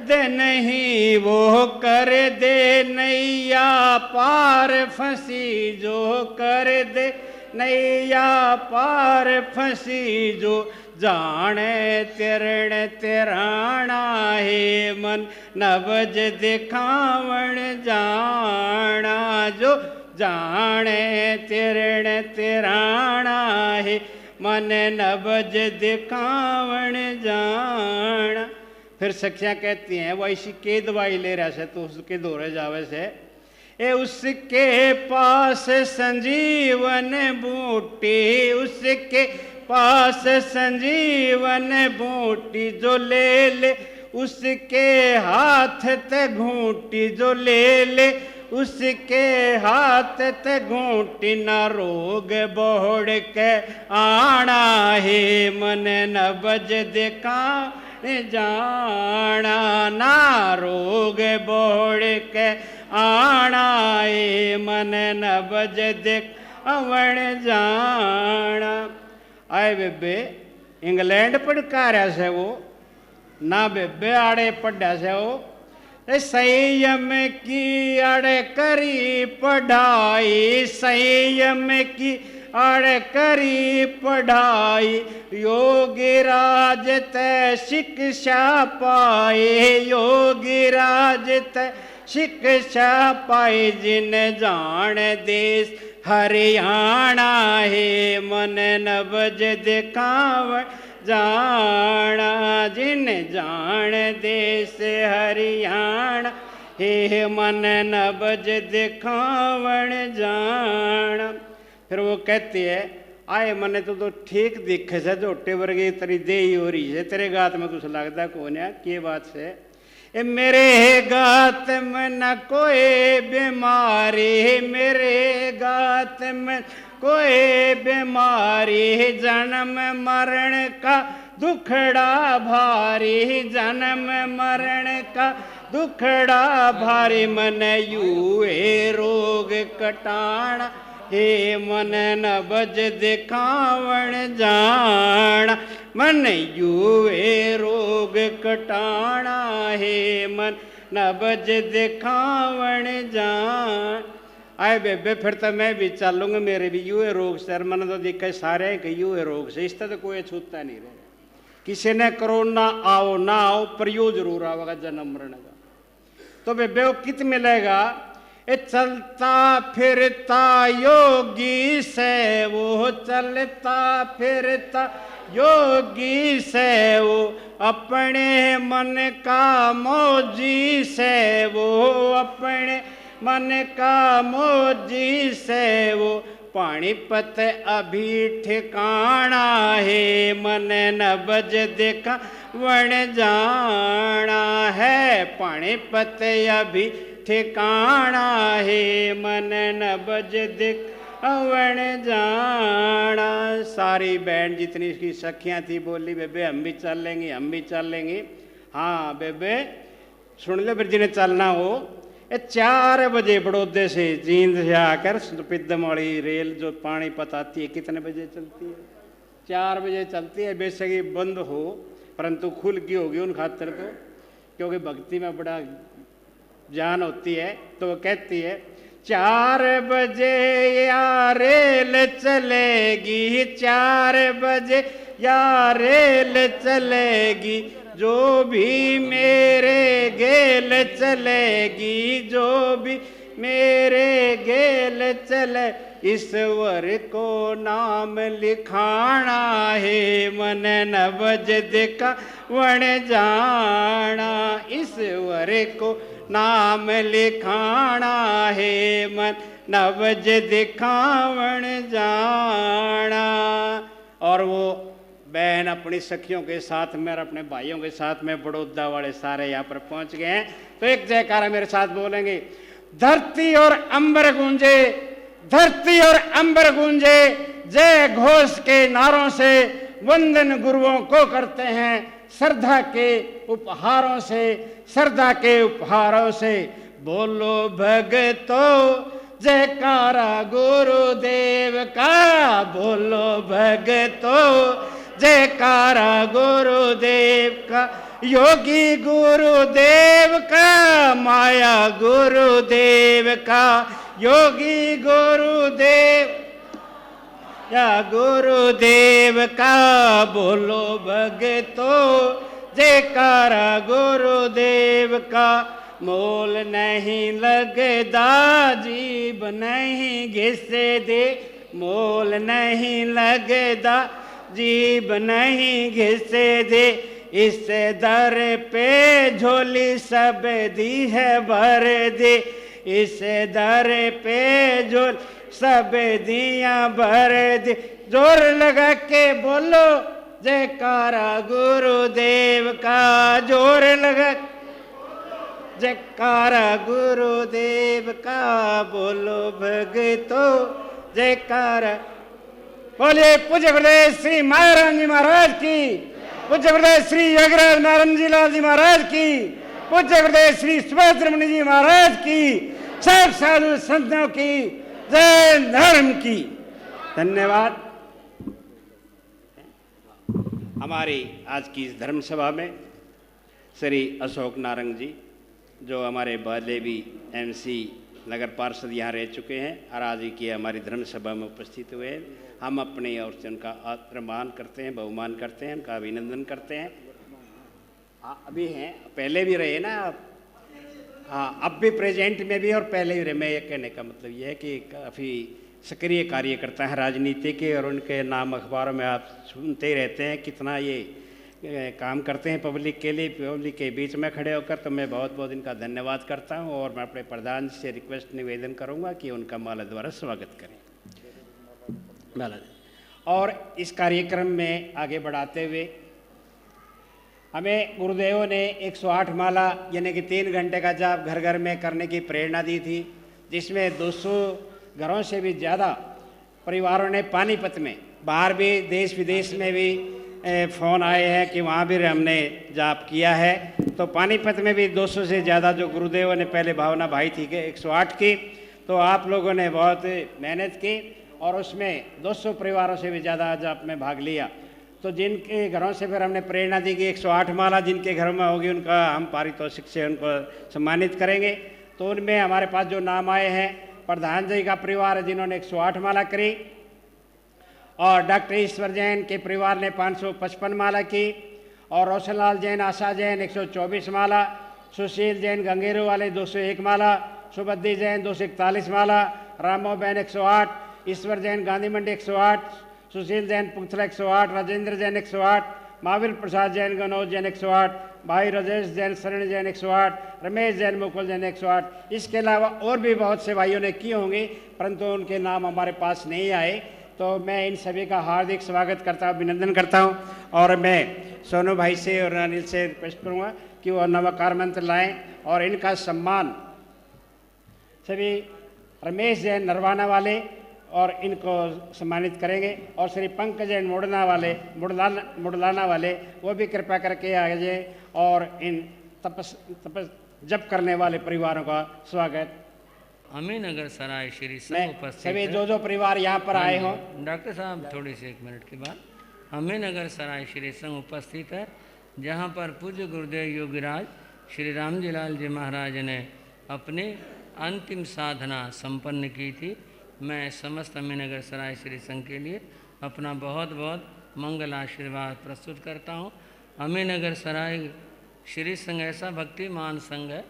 दे नहीं, वो कर दे नैया पार फंसी, जो कर दे नैया पार फंसी, जो जाने तिरण तिराणा, है मन नबज दिखावण जाना। जो जाने तिरण तिराणा, है मन नबज दिखावण जाना। फिर सखियां कहती हैं वो ऐसी के दवाई ले रहा से तो उसके दौरे जावे से, ए उसके पास संजीवन बूटी, उसके पास संजीवन बूटी, जो ले ले उसके हाथ ते घूंटी, जो ले ले उसके हाथ ते घूंटी, न रोग बोड़ के आना, है मन नबज दिखा जाना, ना रोग बोड़ के आना, ए मन नबज दिखावण जाना। आए बेबे इंग्लैंड पढ़कारा से वो ना बेबे आड़े पढ़ा से वो संयम की अड़ करी पढ़ाई, संयम की अड़ करी पढ़ाई, योगी राज तय शिक्षा पाए, योगी राज तय शिक्षा पाए, जिन जान देश हरियाणा, है मन नबज दिखावण जाना, जिन जान देश हरियाणा, हे मन नबज दिखावण जाना। फिर वो कहती है आए मने तो ठीक दिखे से झोटे वर्गे तेरी देही हो रही है, तेरे गात में कुछ लगता कौन है, के बात से ए मेरे गात में न कोई बीमारी, मेरे गात में कोई बीमारी, जन्म मरण का दुखड़ा भारी, जन्म मरण का दुखड़ा भारी, मन यूए रोग कटाना, हे मन नबज दिखावण जाना, मन यूए रोग कटाना, हे मन नबज दिखावण जान। आए बेबे फिर तो मैं भी चलूंगा, मेरे भी यूए रोग से, मन तो दिखे सारे के यूए रोग से, इस तरह तो कोई छूटता नहीं रहे। किसी ने कोरोना आओ ना आओ पर यू जरूर आवेगा जन्म मरण का। तो बेबे वो कित मिलेगा, ए चलता फिरता योगी से वो, चलता फिरता योगी से वो, अपने मन का मौजी से वो, अपने मन का मौजी से वो, पानीपत अभी ठिकाना, है मन नबज दिखावण जाना, है पानीपत अभी ठिकाना, है मन नबज दिखावण जाना। सारी बैंड जितनी इसकी सखियां थी बोली बेबे हम भी चल लेंगे, हम भी चल लेंगे। हाँ बेबे सुन ले, फिर जिन्हें चलना हो 4 बजे बड़ौदे से जींद से आकर पिद्दम वाली रेल जो पानीपत आती है कितने बजे चलती है? 4 बजे चलती है। बेशक ये बंद हो परंतु खुल की होगी उन खातर तो, क्योंकि भक्ति में बड़ा जान होती है। तो वो कहती है 4 बजे या रेल चलेगी, 4 बजे या रेल चलेगी, जो भी मेरे गेल चलेगी, जो भी मेरे गेल चले, ईश्वर को नाम लिखाना, है मन नबज दिखावण जाना, ईश्वर को नाम लिखाना, है मन नबज दिखावण जाना। और वो बहन अपनी सखियों के साथ में और अपने भाइयों के साथ में बड़ौदा वाले सारे यहाँ पर पहुंच गए हैं। तो एक जयकारा मेरे साथ बोलेंगे, धरती और अंबर गूंजे, धरती और अंबर गूंजे, जय घोष के नारों से वंदन गुरुओं को करते हैं, श्रद्धा के उपहारों से, श्रद्धा के उपहारों से। बोलो भगतों जयकारा गुरुदेव का, बोलो भगतों जयकारा गुरुदेव का, योगी गुरुदेव का, माया गुरुदेव का, योगी गुरुदेव या गुरुदेव का। बोलो भगतों जयकारा गुरुदेव का, मोल नहीं लगदा जीभ नहीं घिसे दे, मोल नहीं लगदा जीभ नहीं घिसे दे, इस दर पे झोली सब दी है भर दे, इस दर पे झोल सब दिया भर दे। जोर लगा के बोलो जयकारा गुरुदेव का, जोर लगा जयकारा गुरुदेव का। बोलो भगतों जयकारा, बोलिए पूज्य गुरुदेव श्री महाराज जी महाराज की, पूज्य प्रदेश श्री योगीराज नारायण जी लाल जी महाराज की, पूज्य प्रदेश श्री सुभद्रमणि जी महाराज की, सब साधु संतों की जय धर्म की। धन्यवाद। हमारी आज की इस धर्म सभा में श्री अशोक नारंग जी, जो हमारे पहले भी MC नगर पार्षद यहाँ रह चुके हैं और आज की हमारी धर्म सभा में उपस्थित हुए हैं, हम अपनी ओर से उनका आदरमान करते हैं, बहुमान करते हैं, उनका अभिनंदन करते हैं। हाँ, अभी हैं, पहले भी रहे ना आप? हाँ, अब भी प्रेजेंट में भी और पहले भी रहे। मैं ये कहने का मतलब ये है कि काफ़ी सक्रिय कार्यकर्ता हैं राजनीति के, और उनके नाम अखबारों में आप सुनते ही रहते हैं कितना ये काम करते हैं पब्लिक के लिए, पब्लिक के बीच में खड़े होकर। तो मैं बहुत बहुत इनका धन्यवाद करता हूं, और मैं अपने प्रधान जी से रिक्वेस्ट निवेदन करूंगा कि उनका माला द्वारा स्वागत करें। माला। और इस कार्यक्रम में आगे बढ़ाते हुए हमें गुरुदेवों ने 108 माला यानी कि 3 घंटे का जाप घर घर में करने की प्रेरणा दी थी, जिसमें 200 घरों से भी ज़्यादा परिवारों ने पानीपत में, बाहर भी देश विदेश में भी फ़ोन आए हैं कि वहाँ भी हमने जाप किया है। तो पानीपत में भी 200 से ज़्यादा जो गुरुदेवों ने पहले भावना भाई थी कि 108 की, तो आप लोगों ने बहुत मेहनत की और उसमें 200 परिवारों से भी ज़्यादा जाप में भाग लिया। तो जिनके घरों से फिर हमने प्रेरणा दी कि 108 माला जिनके घरों में होगी उनका हम पारितोषिक से उनको सम्मानित करेंगे। तो उनमें हमारे पास जो नाम आए हैं, प्रधान जी का परिवार है जिन्होंने 108 माला करी, और डॉक्टर ईश्वर जैन के परिवार ने 555 माला की, और रोशनलाल जैन, आशा जैन 124 माला, सुशील जैन गंगेरू वाले 201 माला, सुबद्दी जैन 241 माला, रामो बहन 108, ईश्वर जैन गांधी मंडी 108, सुशील जैन पुथला 108, राजेंद्र जैन 108, महावीर प्रसाद जैन गनौज जैन 108, भाई राजेश जैन शरण जैन 108, रमेश जैन मुकुल जैन 108। इसके अलावा और भी बहुत से भाइयों ने किए होंगे, परंतु उनके नाम हमारे पास नहीं आए। तो मैं इन सभी का हार्दिक स्वागत करता हूँ, अभिनंदन करता हूँ, और मैं सोनू भाई से और अनिल से रिक्वेस्ट करूँगा कि वो नवकार मंत्र लाएँ, और इनका सम्मान सभी रमेश जैन नरवाना वाले और इनको सम्मानित करेंगे, और श्री पंकज जैन मुडलाना वाले वो भी कृपा करके आ जाए, और इन तपस जप करने वाले परिवारों का स्वागत। अमीनगर सराय श्री संघ उपस्थित सभी जो परिवार यहाँ पर आए हों। डॉक्टर साहब थोड़ी सी 1 मिनट की बात। अमीनगर सराय श्री संघ उपस्थित है, जहाँ पर पूज्य गुरुदेव योगीराज श्री रामजी लाल जी महाराज ने अपनी अंतिम साधना संपन्न की थी। मैं समस्त अमीनगर सराय श्री संघ के लिए अपना बहुत बहुत मंगल आशीर्वाद प्रस्तुत करता हूँ। अमीनगर सराय श्री संघ ऐसा भक्तिमान संघ है,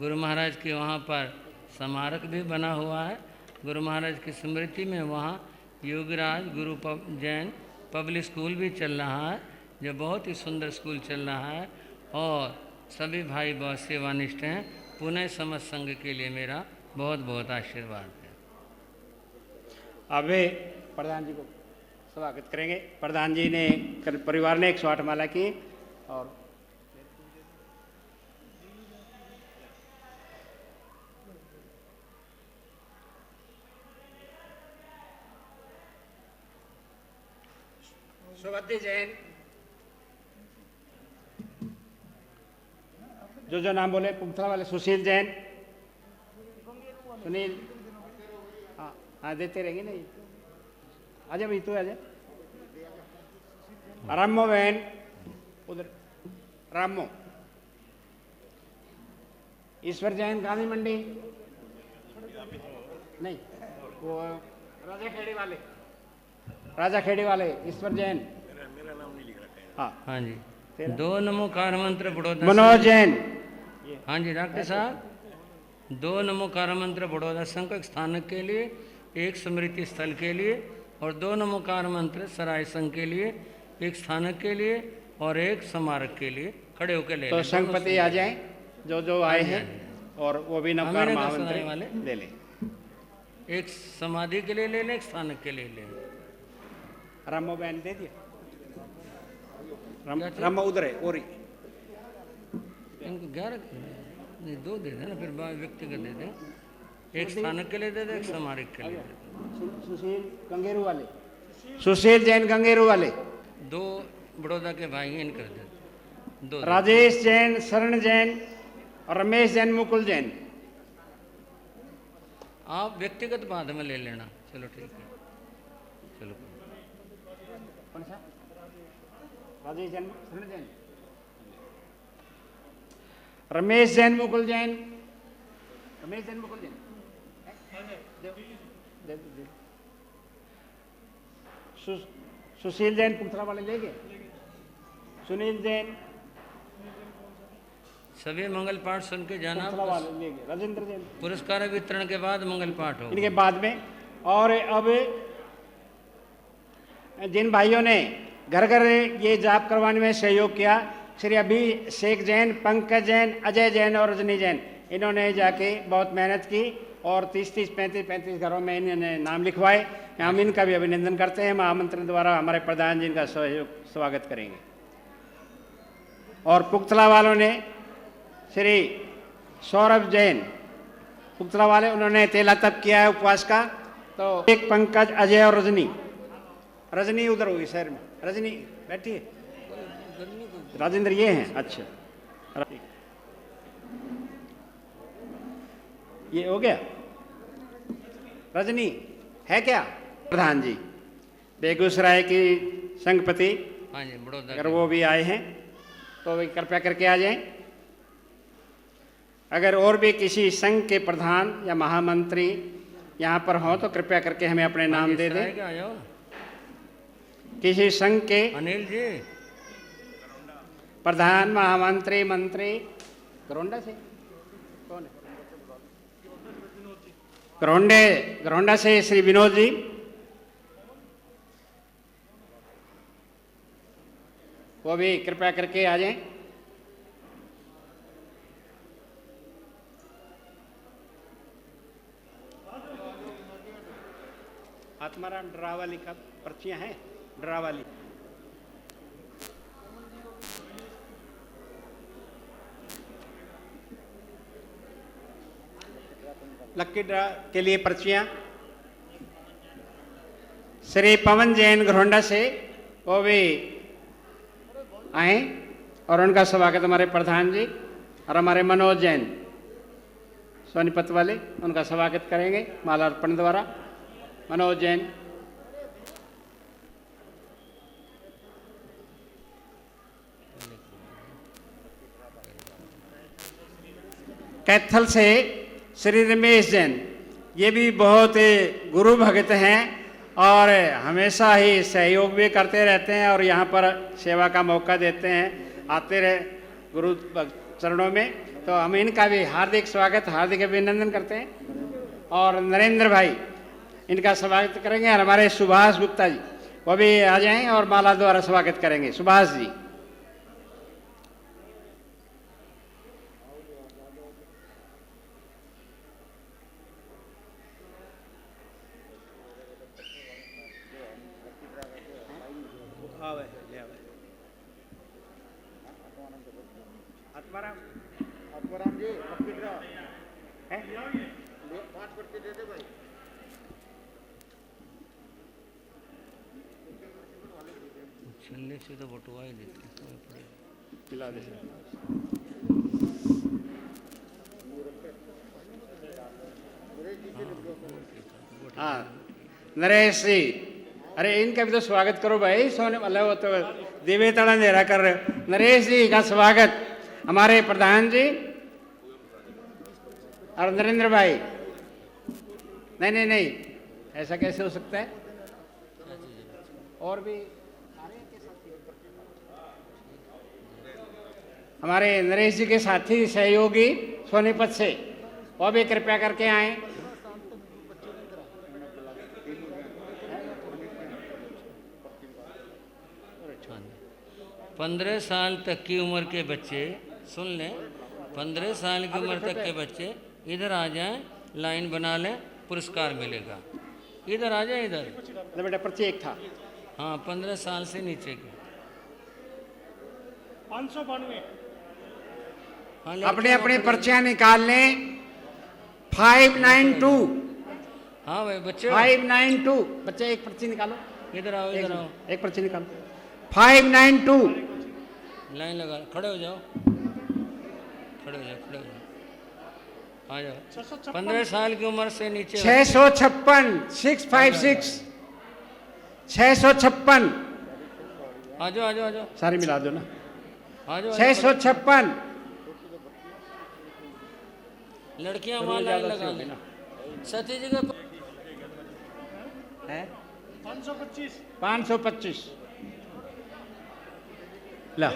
गुरु महाराज के वहाँ पर स्मारक भी बना हुआ है। गुरु महाराज की स्मृति में वहाँ योगीराज गुरु जैन पब्लिक स्कूल भी चल रहा है, जो बहुत ही सुंदर स्कूल चल रहा है, और सभी भाई बहुत सेवानिष्ठ हैं। पुनः समस्त संघ के लिए मेरा बहुत बहुत आशीर्वाद है। अभी प्रधान जी को स्वागत करेंगे। प्रधान जी ने परिवार ने 108 माला की, और सुबद्दी जैन जो नाम बोले, पुथला वाले सुशील जैन, सुनील, हाँ देते रहेंगे ना। आजा भाई तू आजा। रामो बहन उधर, रामो, ईश्वर जैन गांधी मंडी नहीं, वो राजा खेड़ी वाले ईश्वर जैन। मेरा नाम नहीं लिख रखा है। हाँ जी, 2 नमोकार मंत्र बड़ौदा मनोज जैन। हाँ जी डॉक्टर साहब, 2 नमोकार मंत्र बड़ौदा संघ स्थानक के लिए, 1 स्मृति स्थल के लिए, और 2 नमोकार मंत्र सराय संघ के लिए, 1 स्थानक के लिए और 1 स्मारक के लिए। खड़े होकर ले तो संघपति आ जाएं जो आए हैं, और वो भी नमकार महामंत्र वाले ले लें। 1 समाधि के लिए ले लें, 1 स्थानक के लिए ले लें। रामो बहन दे दिया, रामो उधर है और इनको 11 नहीं 2 दे देना, फिर व्यक्तिगत दे दें। 1 स्थानक के लिए दे दें, 1 स्मारक के लिए दे दें। सुशील गंगेरू वाले, सुशील जैन गंगेरू वाले 2 बड़ौदा के भाई हैं, इन कर देते दो। राजेश जैन, शरण जैन और रमेश जैन, मुकुल जैन। आप व्यक्तिगत बाद में ले लेना। चलो ठीक है, चलो। कौन सा? राजेश जैन, शरण जैन, रमेश जैन, मुकुल जैन, रमेश जैन, मुकुल जैन। सुशील जैन पुतला वाले ले गए। सुनील जैन सभी मंगल पाठ सुन के जाना। पुतला वाले ले गए। राजेंद्र जैन पुरस्कार वितरण के बाद मंगल पाठ हो इनके बाद में। और अब जिन भाइयों ने घर घर ये जाप करवाने में सहयोग किया, श्री अभिषेक जैन, पंकज जैन, अजय जैन और रजनी जैन, इन्होंने जाके बहुत मेहनत की और 30-30, 35-35 घरों में इन्होंने नाम लिखवाए। हम इनका भी अभिनंदन करते हैं। हम आमंत्रण द्वारा हमारे प्रधान जी इनका स्वागत करेंगे। और पुख्तला वालों ने श्री सौरभ जैन, पुख्तला वाले, उन्होंने तेला तप किया है उपवास का। तो एक पंकज, अजय और रजनी। रजनी उधर होगी शहर में, रजनी बैठी है। राजेंद्र ये हैं। अच्छा, ये हो गया। रजनी है क्या? प्रधान जी बेगूसराय की संघपति, हाँ जी, बड़ौदा अगर वो भी आए हैं तो वे कृपया करके आ जाएं। अगर और भी किसी संघ के प्रधान या महामंत्री यहाँ पर हों तो कृपया करके हमें अपने नाम दे दें। किसी संघ के अनिल जी, प्रधान, महामंत्री, मंत्री। गरोंडा से कौन है? गरोंडा से श्री विनोद जी। वो भी कृपया करके आ जाएं। आत्माराम डरावाली का पर्चियां हैं। डरावाली लक्की ड्रा के लिए पर्चियां। श्री पवन जैन घरोंडा से, वो भी आए और उनका स्वागत हमारे प्रधान जी और हमारे मनोज जैन सोनीपत वाले, उनका स्वागत करेंगे मालार्पण द्वारा। मनोज जैन, कैथल से श्री रमेश जैन, ये भी बहुत गुरु भक्त हैं और हमेशा ही सहयोग भी करते रहते हैं और यहाँ पर सेवा का मौका देते हैं, आते रहे गुरु चरणों में। तो हम इनका भी हार्दिक स्वागत, हार्दिक अभिनंदन करते हैं। और नरेंद्र भाई, इनका स्वागत करेंगे। और हमारे सुभाष गुप्ता जी, वो भी आ जाएं और माला द्वारा स्वागत करेंगे। सुभाष जी, आत्माराम जी है? छलने से तो बटुआ ही देते पिला दे। हाँ, नरेश जी, अरे इनका भी तो स्वागत करो भाई। सोने वाला वो तो देवे तड़ा अंधेरा कर रहे हो। नरेश जी का स्वागत हमारे प्रधान जी और नरेंद्र भाई। नहीं नहीं नहीं, ऐसा कैसे हो सकता है? और भी हमारे नरेश जी के साथी सहयोगी सोनीपत से, वो भी कृपया करके आए। 15 साल तक की उम्र के बच्चे सुन लें। 15 साल की उम्र तक के बच्चे इधर आ जाएं, लाइन बना लें, पुरस्कार मिलेगा। इधर आ जाए, इधर बेटा पर्ची एक था। हाँ, 15 साल से नीचे के 592। हाँ, अपने अपने पर्चियां निकाल लें। 592। हाँ भाई बच्चे, 592 बच्चे एक पर्ची निकालो। इधर आओ, इधर आओ। एक पर्ची निकालो। 592। लाइन लगा, खड़े हो जाओ, खड़े हो जाओ, खड़े हो जाओ, आ जाओ। 15 साल की उम्र से नीचे 656 656 656। आ जाओ, आ जाओ, आ जाओ, सारी मिला दो ना। आ जाओ। 656। लड़कियां वहां लाइन लगा लेना। सती जी का 525 525। ला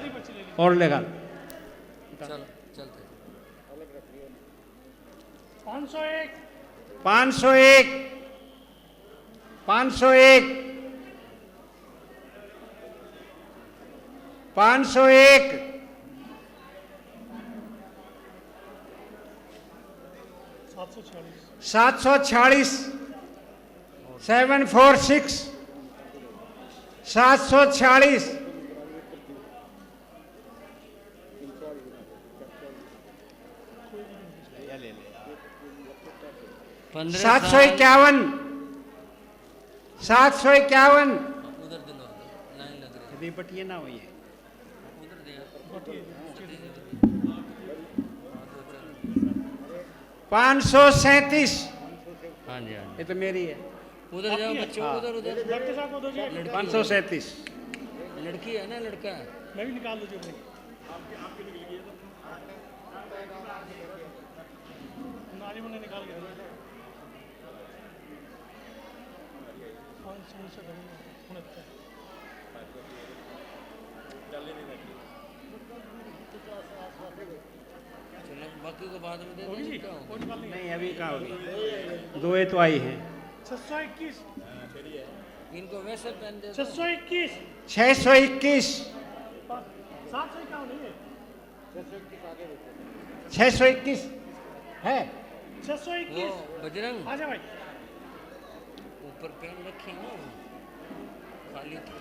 और लगा। चलो चलते। 501 501 501 501 746 746 746 751 751। उधर दिलो, लाइन लग रही है। बटिए ना हुई है। उधर दिया 537। हाँ जी, हाँ ये तो मेरी है। जी। उधर जाओ बच्चों, उधर उधर। 537। लड़की है ना लड़का है? मैं भी निकाल दो। नारियों ने निकाल के चलो बाकी को बाद में दे देंगे, क्या होगा? नहीं अभी कहाँ होगी, दो ये तो आई हैं। 621 इनको वैसे पहन दे। 621 621 621 है। 621 वो बजरंग आजा भाई। ऊपर पहन रखे ना, खाली थी।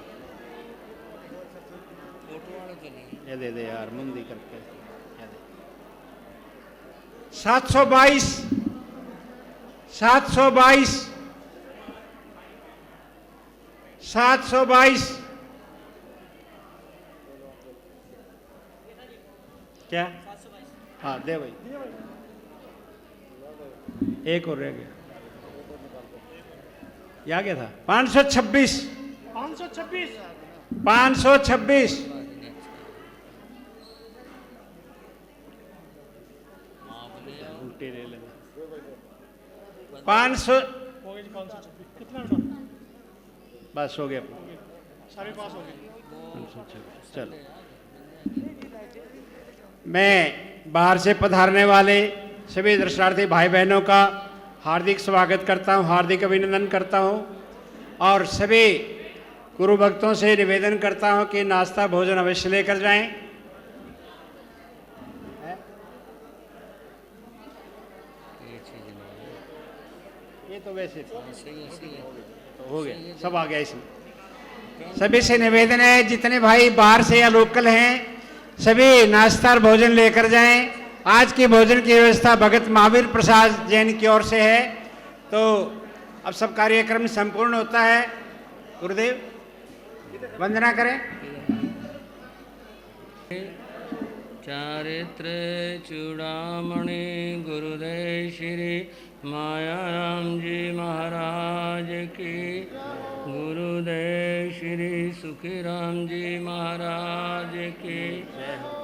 फोटो वाले तो नहीं। ये दे दे यार, मुंदी करके। 722 722 722। क्या? हाँ दे भाई, एक और रह गया। ये आ गया था 526 526 526। उल्टे ले लेना। 500 हो गए जी 526। कितना मिनट? बस हो गया। सारे पास हो गए। 526। चलो, मैं बाहर से पधारने वाले सभी दर्शनार्थी भाई बहनों का हार्दिक स्वागत करता हूं, हार्दिक अभिनंदन करता हूं और सभी गुरु भक्तों से निवेदन करता हूं कि नाश्ता भोजन अवश्य लेकर जाएं। ये तो वैसे तो हो गया, सब आ गया इसमें। सभी से निवेदन है, जितने भाई बाहर से या लोकल हैं सभी नाश्ता और भोजन लेकर जाएं। आज की भोजन की व्यवस्था भगत महावीर प्रसाद जैन की ओर से है। तो अब सब कार्यक्रम संपूर्ण होता है। गुरुदेव वंदना करें। चारित्र चूड़ामणि गुरुदेव श्री मायाराम जी महाराज की, गुरुदेव श्री सुखीराम जी महाराज की,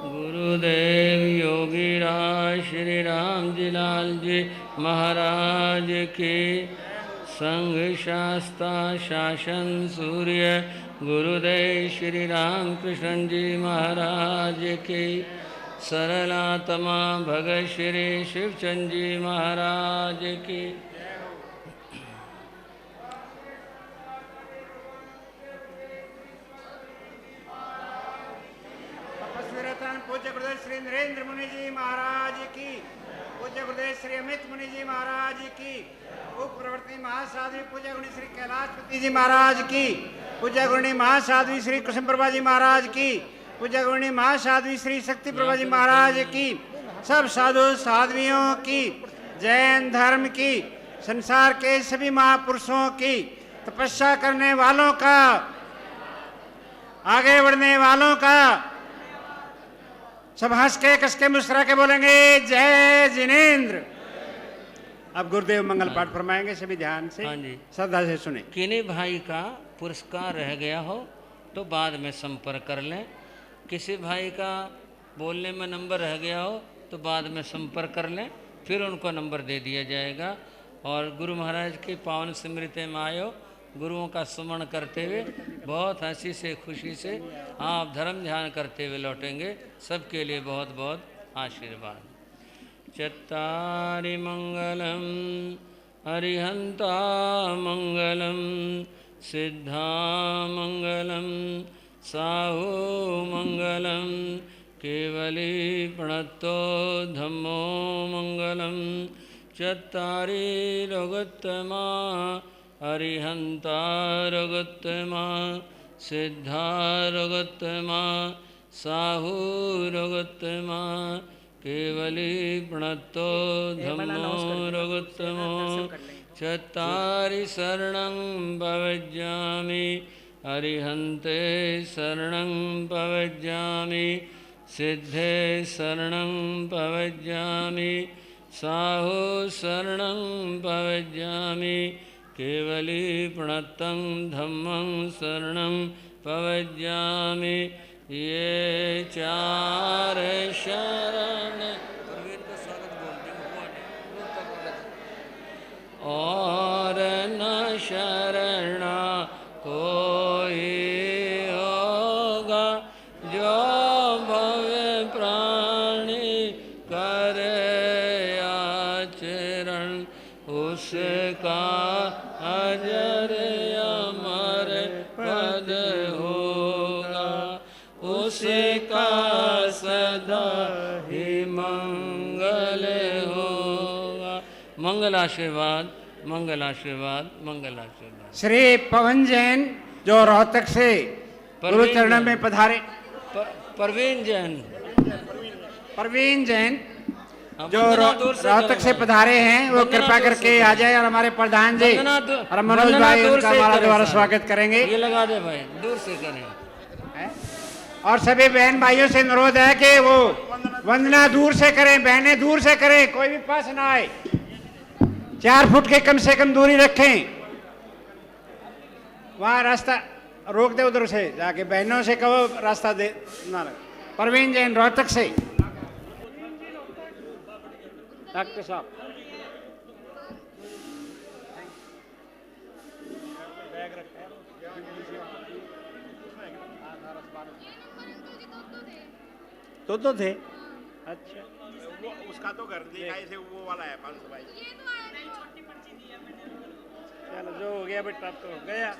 गुरुदेव योगी राज श्री राम जी लाल जी महाराज की, संघ शास्ता शासन सूर्य गुरुदेव श्री राम कृष्ण जी महाराज की, सरलात्मा भगत श्री शिवचंद जी महाराज की। पूज्य गुरुदेव श्री नरेंद्र मुनि जी महाराज की, पूज्य गुरुदेव श्री अमित मुनि जी महाराज की, उप प्रवर्तनी महासाध्वी पूज्य गुणी श्री कैलाशपति जी महाराज की, पूज्य गुणी महासाध्वी श्री कृष्ण प्रभा जी महाराज की, पूज्य गुणी महासाध्वी श्री शक्ति प्रभा जी महाराज की, सब साधु साध्वियों की, जैन धर्म की, संसार के सभी महापुरुषों की, तपस्या करने वालों का, आगे बढ़ने वालों का सब हंस के कस के मुस्कुरा के बोलेंगे जय जिनेंद्र। अब गुरुदेव मंगल पाठ फरमाएंगे, सभी ध्यान से हाँ जी। श्रद्धा से सुने। किन्हीं भाई का पुरस्कार रह गया हो तो बाद में संपर्क कर लें, किसी भाई का बोलने में नंबर रह गया हो तो बाद में संपर्क कर लें, फिर उनको नंबर दे दिया जाएगा। और गुरु महाराज की पावन स्मृति में आयो, गुरुओं का स्मरण करते हुए बहुत हंसी से खुशी से आप धर्म ध्यान करते हुए लौटेंगे। सबके लिए बहुत बहुत आशीर्वाद। चत्तारि मंगलम अरिहंता मंगलम सिद्धा मंगलम साहू मंगलम केवली प्रणतो धम्मो मंगलम चत्तारि रघुत्तमा अरिहंता रघुत्तमा सिद्धा रघुत्तमा साहू रघुत्तमा केवली प्रणतो धम्मो रघुत्तमो चत्तारि शरणं प्रपद्यामि अरिहन्ते शरणं प्रपद्यामि सिद्धे शरणं प्रपद्यामि साहू शरणं प्रपद्यामि केवली प्रणतं धम्मं शरणं प्रपद्यामि। ये चार शरण और न शरण कोई होगा जो भव प्राणी करे आचरण उसका अजर अमर पद होगा उसका सदा ही मंगल होगा। मंगल आशीर्वाद मंगल आशीर्वाद मंगल आशीर्वाद। श्री पवन जैन जो रोहतक से गुरु चरण में पधारे, परवीन जैन, परवीन जैन जो रोहतक से पधारे हैं, वो कृपा करके आ जाए और हमारे प्रधान जी और मनोज भाई उनका हमारा द्वारा स्वागत करेंगे। ये लगा दे भाई, दूर से करें। और सभी बहन भाइयों से अनुरोध है कि वो वंदना दूर से करें, बहनें दूर से करें, कोई भी पास ना आए, 4 फुट के कम से कम दूरी रखें। वहां रास्ता रोक दे, उधर से जाके बहनों से कहो रास्ता दे ना लगे। परवीन जैन रोहतक से। डॉक्टर साहब तो थे। अच्छा वो उसका तो घर देखा ऐसे वो वाला है 500 भाई। चलो जो हो गया बेटा तो हो गया।